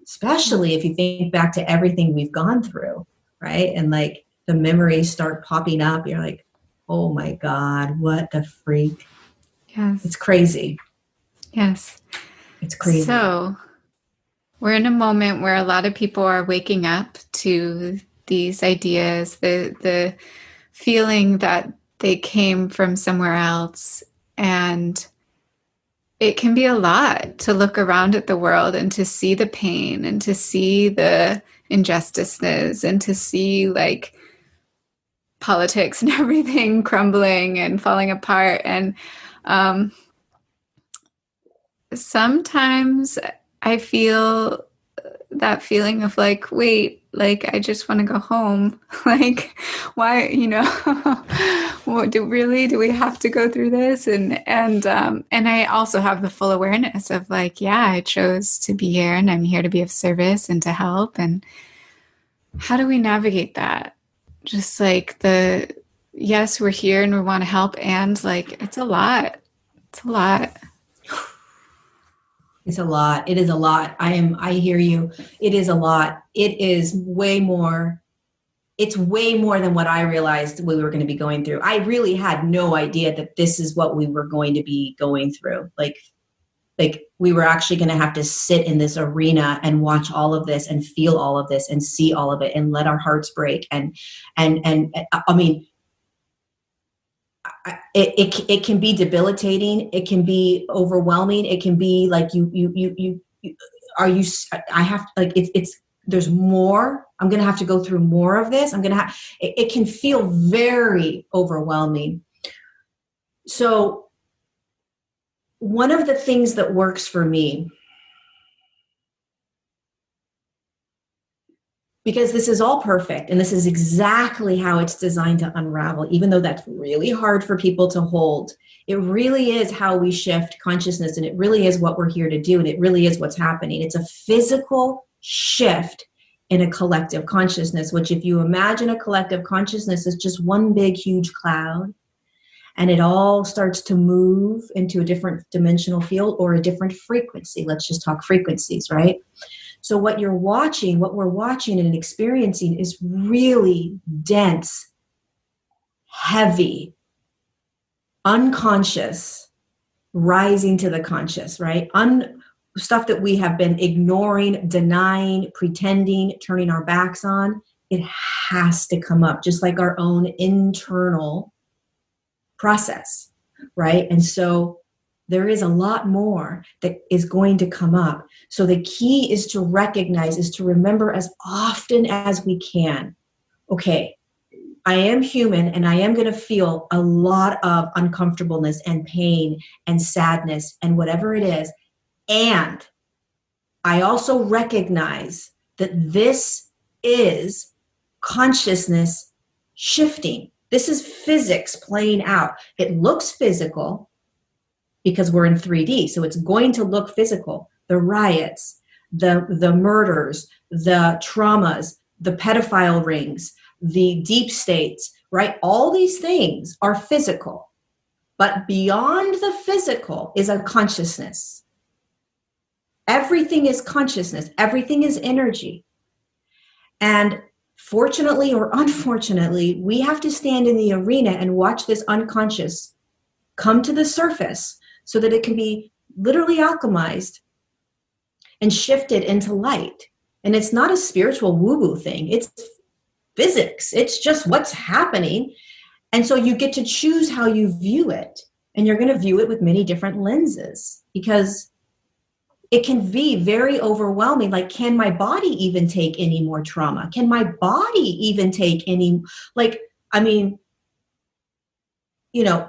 Especially if you think back to everything we've gone through, right? And like the memories start popping up. You're like, oh my God, what the freak? It's Yes. crazy. Yes. It's crazy. So we're in a moment where a lot of people are waking up to these ideas, the feeling that they came from somewhere else. And it can be a lot to look around at the world and to see the pain and to see the injustices and to see like politics and everything crumbling and falling apart. And um, sometimes I feel that feeling of like, wait, like I just want to go home. Like, why, what, do we have to go through this? And I also have the full awareness of like, yeah, I chose to be here and I'm here to be of service and to help. And how do we navigate that? Just like yes, we're here and we want to help, and like it's a lot. It's a lot. It's a lot. It is a lot. I hear you. It is a lot. It is way more. It's way more than what I realized we were going to be going through. I really had no idea that this is what we were going to be going through. Like we were actually going to have to sit in this arena and watch all of this and feel all of this and see all of it and let our hearts break. And I mean, it can be debilitating. It can be overwhelming. It can be like I have like, there's more. I'm going to have to go through more of this. It can feel very overwhelming. So one of the things that works for me, because this is all perfect and this is exactly how it's designed to unravel, even though that's really hard for people to hold. It really is how we shift consciousness, and it really is what we're here to do, and it really is what's happening. It's a physical shift in a collective consciousness, which if you imagine a collective consciousness is just one big, huge cloud, and it all starts to move into a different dimensional field or a different frequency. Let's just talk frequencies, right? So what we're watching and experiencing is really dense, heavy, unconscious, rising to the conscious, right? Stuff that we have been ignoring, denying, pretending, turning our backs on. It has to come up, just like our own internal process, right? And so there is a lot more that is going to come up. So the key is to recognize, is to remember as often as we can, okay, I am human and I am going to feel a lot of uncomfortableness and pain and sadness and whatever it is. And I also recognize that this is consciousness shifting. This is physics playing out. It looks physical because we're in 3D, so it's going to look physical. The riots, the murders, the traumas, the pedophile rings, the deep states, right? All these things are physical. But beyond the physical is a consciousness. Everything is consciousness. Everything is energy. And fortunately or unfortunately, we have to stand in the arena and watch this unconscious come to the surface so that it can be literally alchemized and shifted into light. And it's not a spiritual woo-woo thing. It's physics. It's just what's happening. And so you get to choose how you view it. And you're going to view it with many different lenses, because it can be very overwhelming. Like, can my body even take any more trauma? Can my body even take any,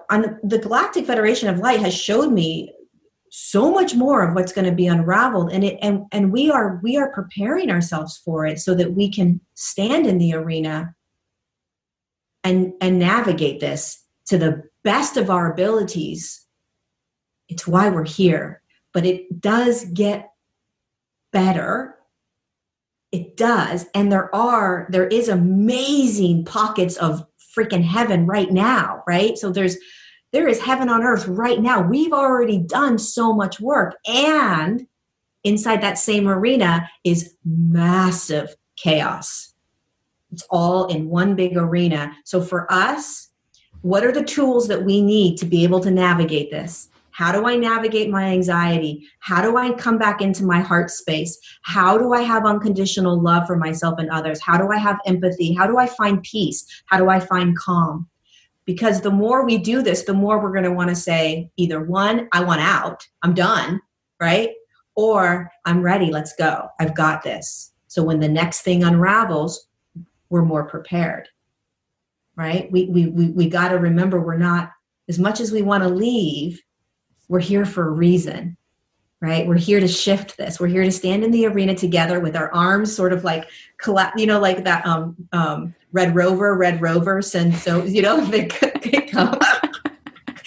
on the Galactic Federation of Light has showed me so much more of what's going to be unraveled, and we are preparing ourselves for it so that we can stand in the arena and navigate this to the best of our abilities. It's why we're here. But it does get better. It does. And there is amazing pockets of freaking heaven right now, right? So there's There is heaven on earth right now. We've already done so much work. And inside that same arena is massive chaos. It's all in one big arena. So for us, what are the tools that we need to be able to navigate this? How do I navigate my anxiety? How do I come back into my heart space? How do I have unconditional love for myself and others? How do I have empathy? How do I find peace? How do I find calm? Because the more we do this, the more we're going to want to say either one, I want out, I'm done, right? Or I'm ready, let's go, I've got this. So when the next thing unravels, we're more prepared, right? We got to remember we're not, as much as we want to leave, we're here for a reason, right? We're here to shift this. We're here to stand in the arena together with our arms sort of like, like that Red Rover. And so, they come.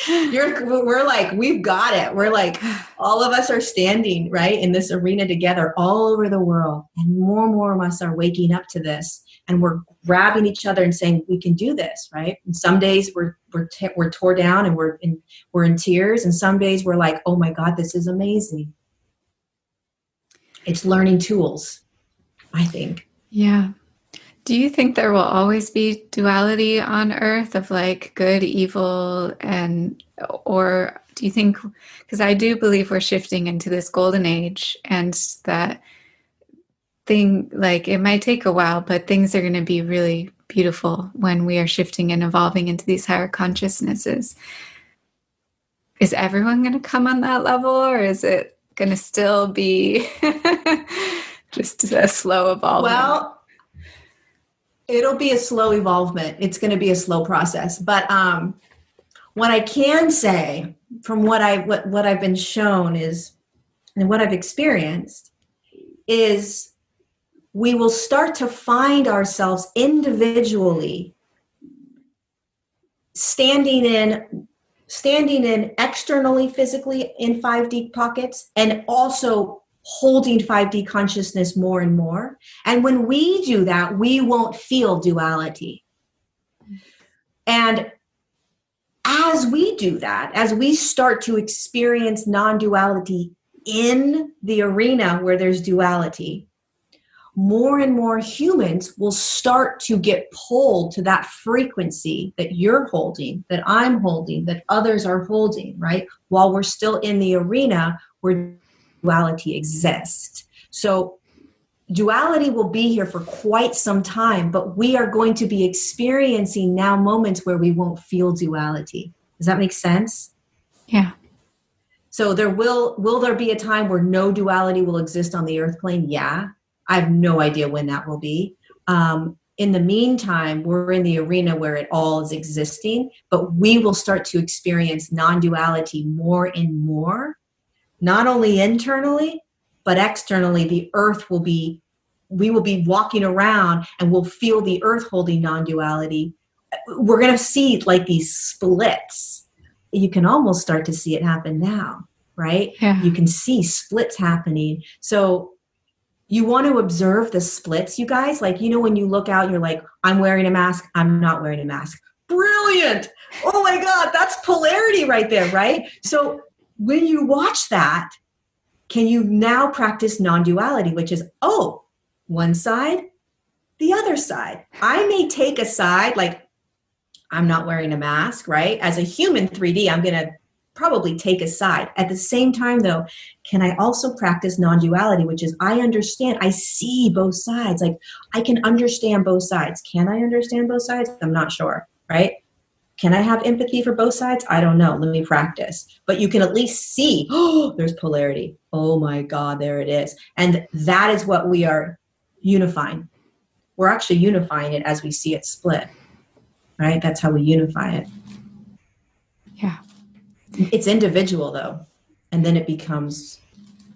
We're like, we've got it. We're like, all of us are standing, right, in this arena together all over the world. And more of us are waking up to this. And we're grabbing each other and saying, we can do this, right? And some days we're tore down and we're in tears. And some days we're like, oh my God, this is amazing. It's learning tools, I think. Yeah. Do you think there will always be duality on earth of like good, evil, or do you think, because I do believe we're shifting into this golden age, and that thing, like, it might take a while, but things are going to be really beautiful when we are shifting and evolving into these higher consciousnesses. Is everyone going to come on that level, or is it going to still be just a slow evolvement? Well, it'll be a slow evolvement. It's going to be a slow process. But what I can say from what I've been shown is, and what I've experienced, is we will start to find ourselves individually standing in externally, physically in 5D pockets, and also holding 5D consciousness more and more. And when we do that, we won't feel duality. And as we do that, as we start to experience non-duality in the arena where there's duality, more and more humans will start to get pulled to that frequency that you're holding, that I'm holding, that others are holding, right? While we're still in the arena where duality exists. So duality will be here for quite some time, but we are going to be experiencing now moments where we won't feel duality. Does that make sense? Yeah. So will there be a time where no duality will exist on the earth plane? Yeah. I have no idea when that will be. In the meantime, we're in the arena where it all is existing, but we will start to experience non-duality more and more, not only internally, but externally. The earth we will be walking around and we'll feel the earth holding non-duality. We're going to see like these splits. You can almost start to see it happen now, right? Yeah. You can see splits happening. So you want to observe the splits, you guys. Like, when you look out, you're like, I'm wearing a mask, I'm not wearing a mask. Brilliant. Oh my God, that's polarity right there, right? So when you watch that, can you now practice non-duality, which is, one side, the other side. I may take a side, like I'm not wearing a mask, right? As a human 3D, I'm going to probably take a side. At the same time, though, can I also practice non-duality, which is I understand, I see both sides. Like I can understand both sides. Can I understand both sides? I'm not sure, right? Can I have empathy for both sides? I don't know. Let me practice. But you can at least see, there's polarity. Oh my God, there it is. And that is what we are unifying. We're actually unifying it as we see it split, right? That's how we unify it. Yeah. It's individual though, and then it becomes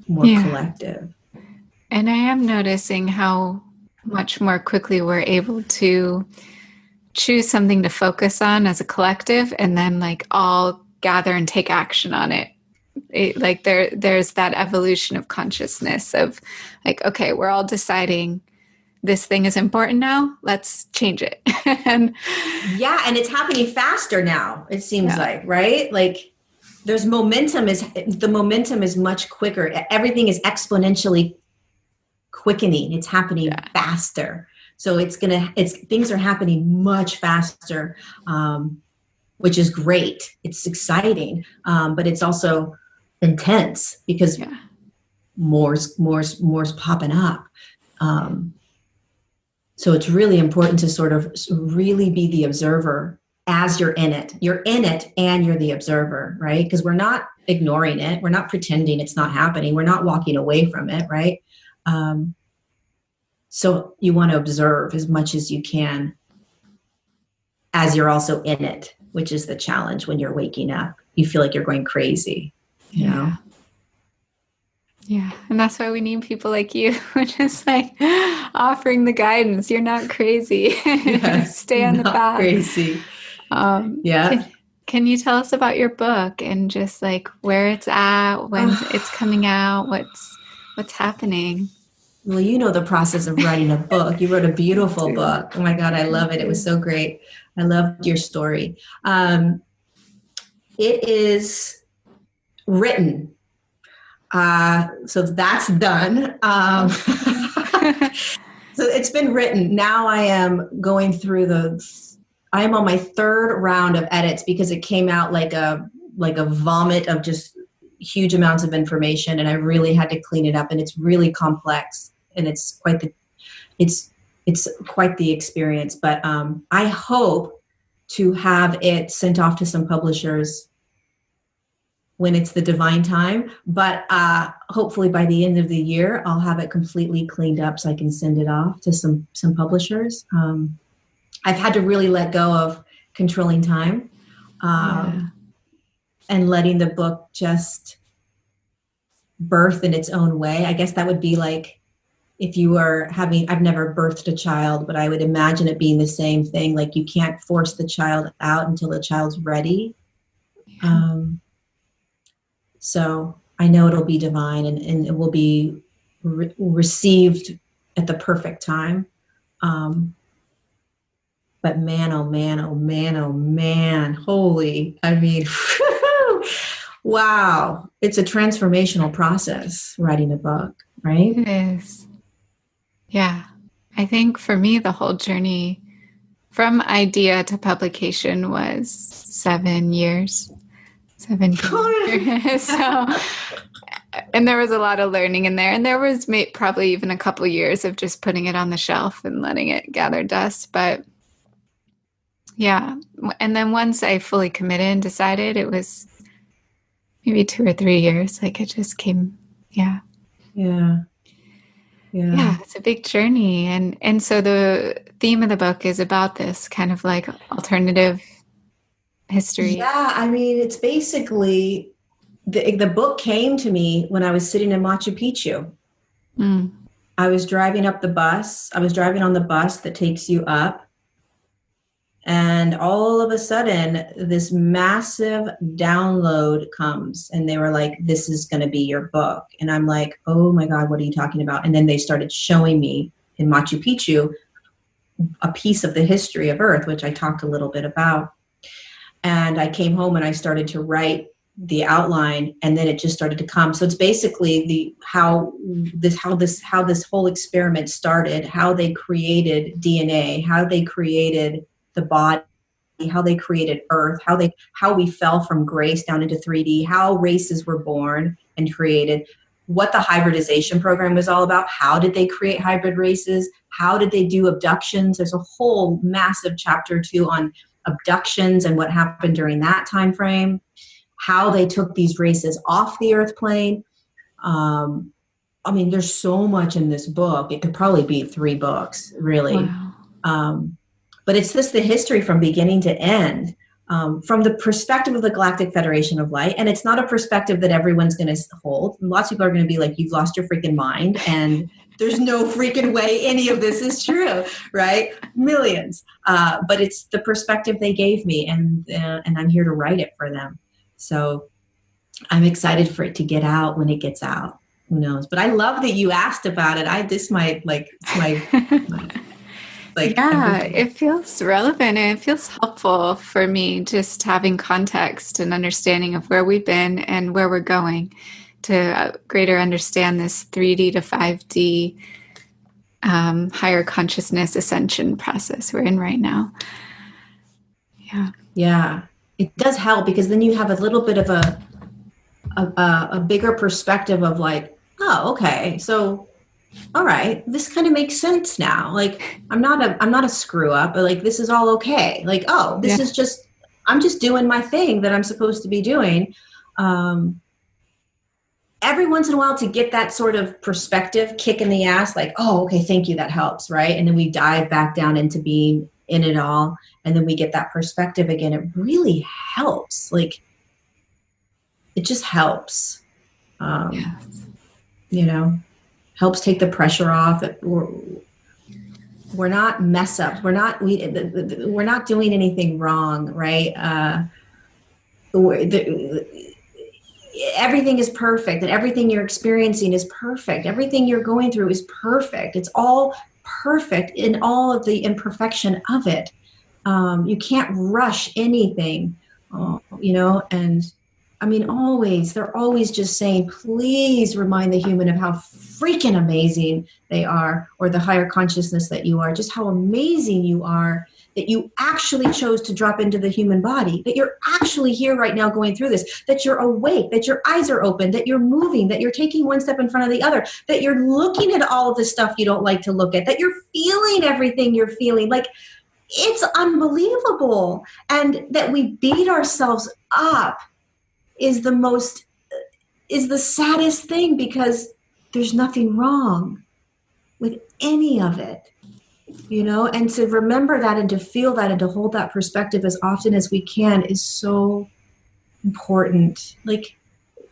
more collective. And I am noticing how much more quickly we're able to choose something to focus on as a collective, and then like all gather and take action on it. Like there's that evolution of consciousness of like, okay, we're all deciding this thing is important now. Let's change it. And yeah, and it's happening faster now, it seems yeah. like, right? Like the momentum is much quicker. Everything is exponentially quickening. It's happening faster. So things are happening much faster, which is great. It's exciting, but it's also intense because more's popping up. So it's really important to sort of really be the observer as you're in it. You're in it and you're the observer, right? Because we're not ignoring it. We're not pretending it's not happening. We're not walking away from it, right? So you want to observe as much as you can as you're also in it, which is the challenge when you're waking up. You feel like you're going crazy, you know? Yeah. And that's why we need people like you, which is like offering the guidance. You're not crazy. Yes, Stay on the path. Crazy. Can you tell us about your book and just like where it's at, when it's coming out, what's happening? Well, you know the process of writing a book. You wrote a beautiful book. Oh my God, I love it. It was so great. I loved your story. It is written. So that's done. So it's been written. Now I am going through I am on my third round of edits because it came out like a vomit of just huge amounts of information, and I really had to clean it up, and it's really complex, and it's quite the experience. But I hope to have it sent off to some publishers when it's the divine time. But hopefully by the end of the year, I'll have it completely cleaned up so I can send it off to some publishers. I've had to really let go of controlling time and letting the book just birth in its own way. I guess that would be like if you were I've never birthed a child, but I would imagine it being the same thing. Like you can't force the child out until the child's ready. So I know it'll be divine and it will be received at the perfect time. But man, oh man, oh man, oh man, holy, I mean, wow. It's a transformational process, writing a book, right? It is. Yeah. I think for me, the whole journey from idea to publication was 7 years. 7 years. So, and there was a lot of learning in there. And there was probably even a couple years of just putting it on the shelf and letting it gather dust. But yeah. And then once I fully committed and decided, it was maybe 2 or 3 years. Like it just came. Yeah. Yeah. Yeah, it's a big journey. And so the theme of the book is about this kind of like alternative history. Yeah, I mean, it's basically, the book came to me when I was sitting in Machu Picchu. I was driving on the bus that takes you up. And all of a sudden, this massive download comes, and they were like, this is going to be your book. And I'm like, oh my God, what are you talking about? And then they started showing me in Machu Picchu a piece of the history of Earth, which I talked a little bit about. And I came home and I started to write the outline, and then it just started to come. So it's basically how this whole experiment started, how they created DNA, how they created the body, how they created Earth, how we fell from grace down into 3D, how races were born and created, what the hybridization program was all about, how did they create hybrid races, how did they do abductions. There's a whole massive chapter too on abductions and what happened during that time frame, how they took these races off the Earth plane. I mean, there's so much in this book. It could probably be 3 books, really. Wow. But it's just the history from beginning to end, from the perspective of the Galactic Federation of Light. And it's not a perspective that everyone's going to hold. Lots of people are going to be like, you've lost your freaking mind. And there's no freaking way any of this is true, right? Millions. But it's the perspective they gave me, and I'm here to write it for them. So I'm excited for it to get out when it gets out. who knows? But I love that you asked about it. This might like, it's my like Yeah, everything. it feels relevant and it feels helpful for me just having context and understanding of where we've been and where we're going to greater understand this 3D to 5D higher consciousness ascension process we're in right now. Yeah. Yeah, it does help because then you have a little bit of a bigger perspective of like, oh, okay, so all right, this kind of makes sense now. Like, I'm not a screw up, but like this is all okay. Like, oh, this Yeah. is just, I'm just doing my thing that I'm supposed to be doing. Um, every once in a while to get that sort of perspective kick in the ass, like, oh, okay, thank you, that helps, right? And then we dive back down into being in it all, and then we get that perspective again. It really helps. Like, it just helps. Yes. You know, helps take the pressure off. We're not mess ups. We're not doing anything wrong, right? Everything is perfect, and everything you're experiencing is perfect. Everything you're going through is perfect. It's all perfect in all of the imperfection of it. You can't rush anything, and I mean, they're always just saying, please remind the human of how freaking amazing they are, or the higher consciousness that you are, just how amazing you are, that you actually chose to drop into the human body, that you're actually here right now going through this, that you're awake, that your eyes are open, that you're moving, that you're taking one step in front of the other, that you're looking at all of the stuff you don't like to look at, that you're feeling everything you're feeling. Like, it's unbelievable. And that we beat ourselves up is the saddest thing, because there's nothing wrong with any of it, and to remember that and to feel that and to hold that perspective as often as we can is so important. Like,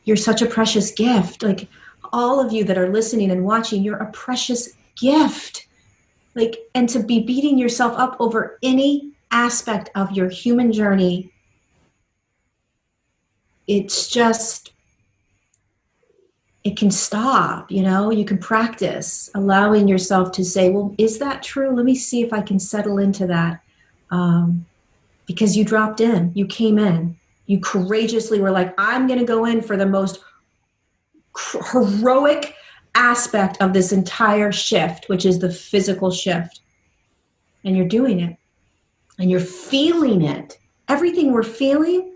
you're such a precious gift. Like, all of you that are listening and watching, you're a precious gift. Like, and to be beating yourself up over any aspect of your human journey, it's just, it can stop. You can practice allowing yourself to say, well, is that true? Let me see if I can settle into that. Because you dropped in, you came in, you courageously were like, I'm going to go in for the most heroic aspect of this entire shift, which is the physical shift. And you're doing it, and you're feeling it. Everything we're feeling,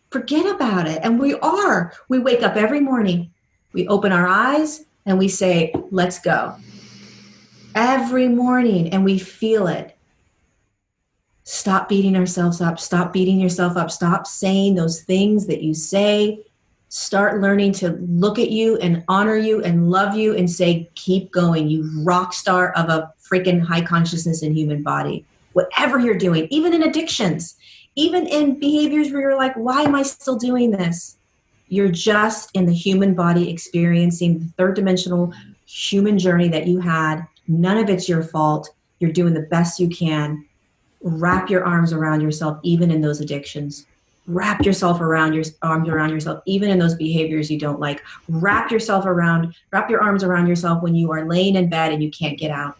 forget about it. And we wake up every morning, we open our eyes, and we say, let's go. Every morning, and we feel it. Stop beating ourselves up. Stop beating yourself up. Stop saying those things that you say. Start learning to look at you and honor you and love you and say, keep going, you rock star of a freaking high consciousness and human body. Whatever you're doing, even in addictions, even in behaviors where you're like, why am I still doing this? You're just in the human body experiencing the third dimensional human journey that you had. None of it's your fault. You're doing the best you can. Wrap your arms around yourself, even in those addictions. Wrap yourself around your arms around yourself, even in those behaviors you don't like. Wrap your arms around yourself when you are laying in bed and you can't get out.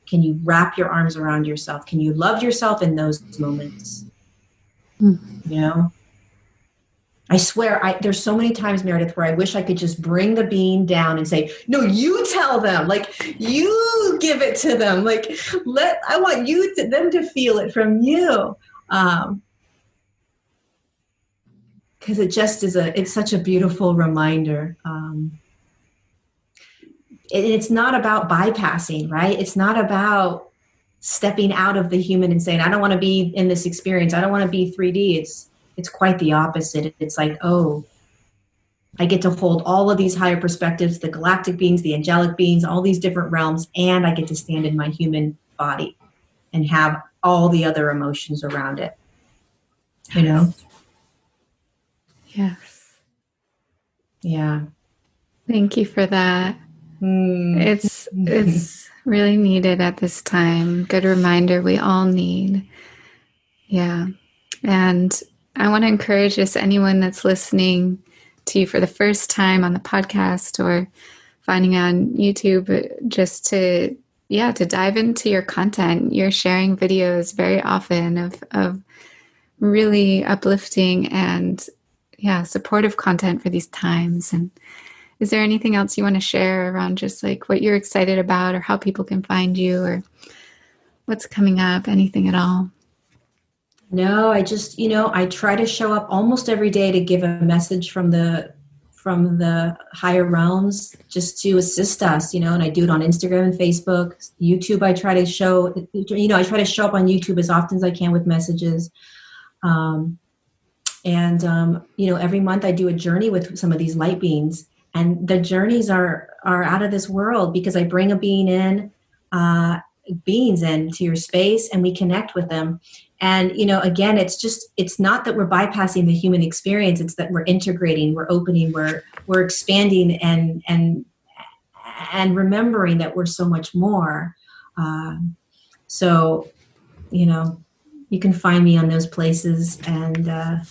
Can you wrap your arms around yourself? Can you love yourself in those moments? I swear, there's so many times, Meredith, where I wish I could just bring the bean down and say, no, you tell them, like, you give it to them. Like, I want them to feel it from you. Because it just it's such a beautiful reminder. It's not about bypassing, right? It's not about stepping out of the human and saying, I don't want to be in this experience. I don't want to be 3D. It's quite the opposite. It's like, oh, I get to hold all of these higher perspectives, the galactic beings, the angelic beings, all these different realms, and I get to stand in my human body and have all the other emotions around it. Yes. Yeah. Thank you for that. It's really needed at this time. Good reminder we all need. Yeah. And I want to encourage just anyone that's listening to you for the first time on the podcast or finding on YouTube, just to dive into your content. You're sharing videos very often of really uplifting and supportive content for these times. And is there anything else you want to share around just like what you're excited about or how people can find you or what's coming up, anything at all? No, I just, I try to show up almost every day to give a message from the higher realms just to assist us, and I do it on Instagram and Facebook. YouTube, I try to show up on YouTube as often as I can with messages. Every month I do a journey with some of these light beings, and the journeys are out of this world because I bring beings into your space and we connect with them. And, again, it's not that we're bypassing the human experience. It's that we're integrating, we're opening, we're expanding and remembering that we're so much more. You can find me on those places and,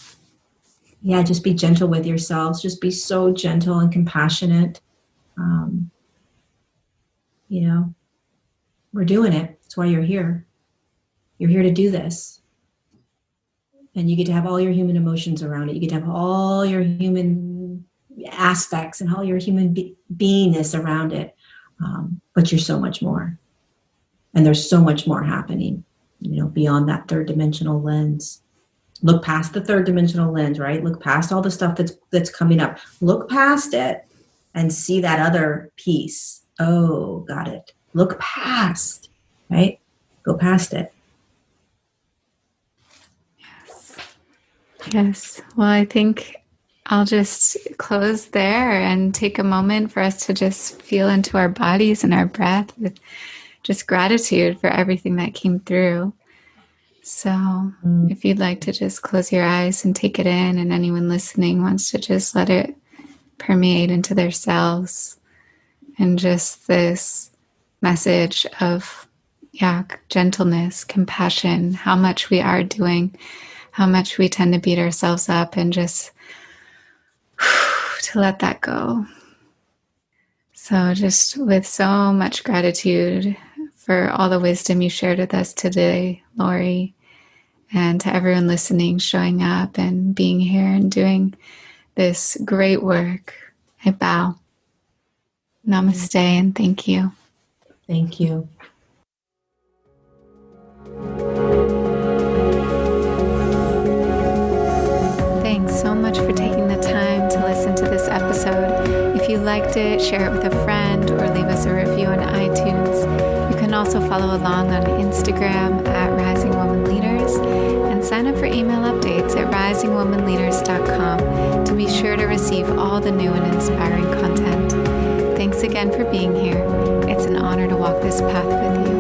just be gentle with yourselves. Just be so gentle and compassionate. We're doing it. That's why you're here. You're here to do this. And you get to have all your human emotions around it. You get to have all your human aspects and all your human beingness around it. But you're so much more. And there's so much more happening, beyond that third dimensional lens. Look past the third dimensional lens, right? Look past all the stuff that's coming up. Look past it and see that other piece. Oh, got it. Look past, right? Go past it. Yes. Well, I think I'll just close there and take a moment for us to just feel into our bodies and our breath with just gratitude for everything that came through. So if you'd like to just close your eyes and take it in, and anyone listening wants to just let it permeate into their cells, and just this message of gentleness, compassion, how much we are doing, how much we tend to beat ourselves up, and just to let that go. So just with so much gratitude for all the wisdom you shared with us today, Lorie, and to everyone listening, showing up and being here and doing this great work. I bow. Namaste and thank you. Thank you. Thanks so much for taking the time to listen to this episode. If you liked it, share it with a friend or leave us a review on iTunes. You can also follow along on Instagram at Rising Woman Leaders and sign up for email updates at risingwomanleaders.com to be sure to receive all the new and inspiring content. Thanks again for being here. It's an honor to walk this path with you.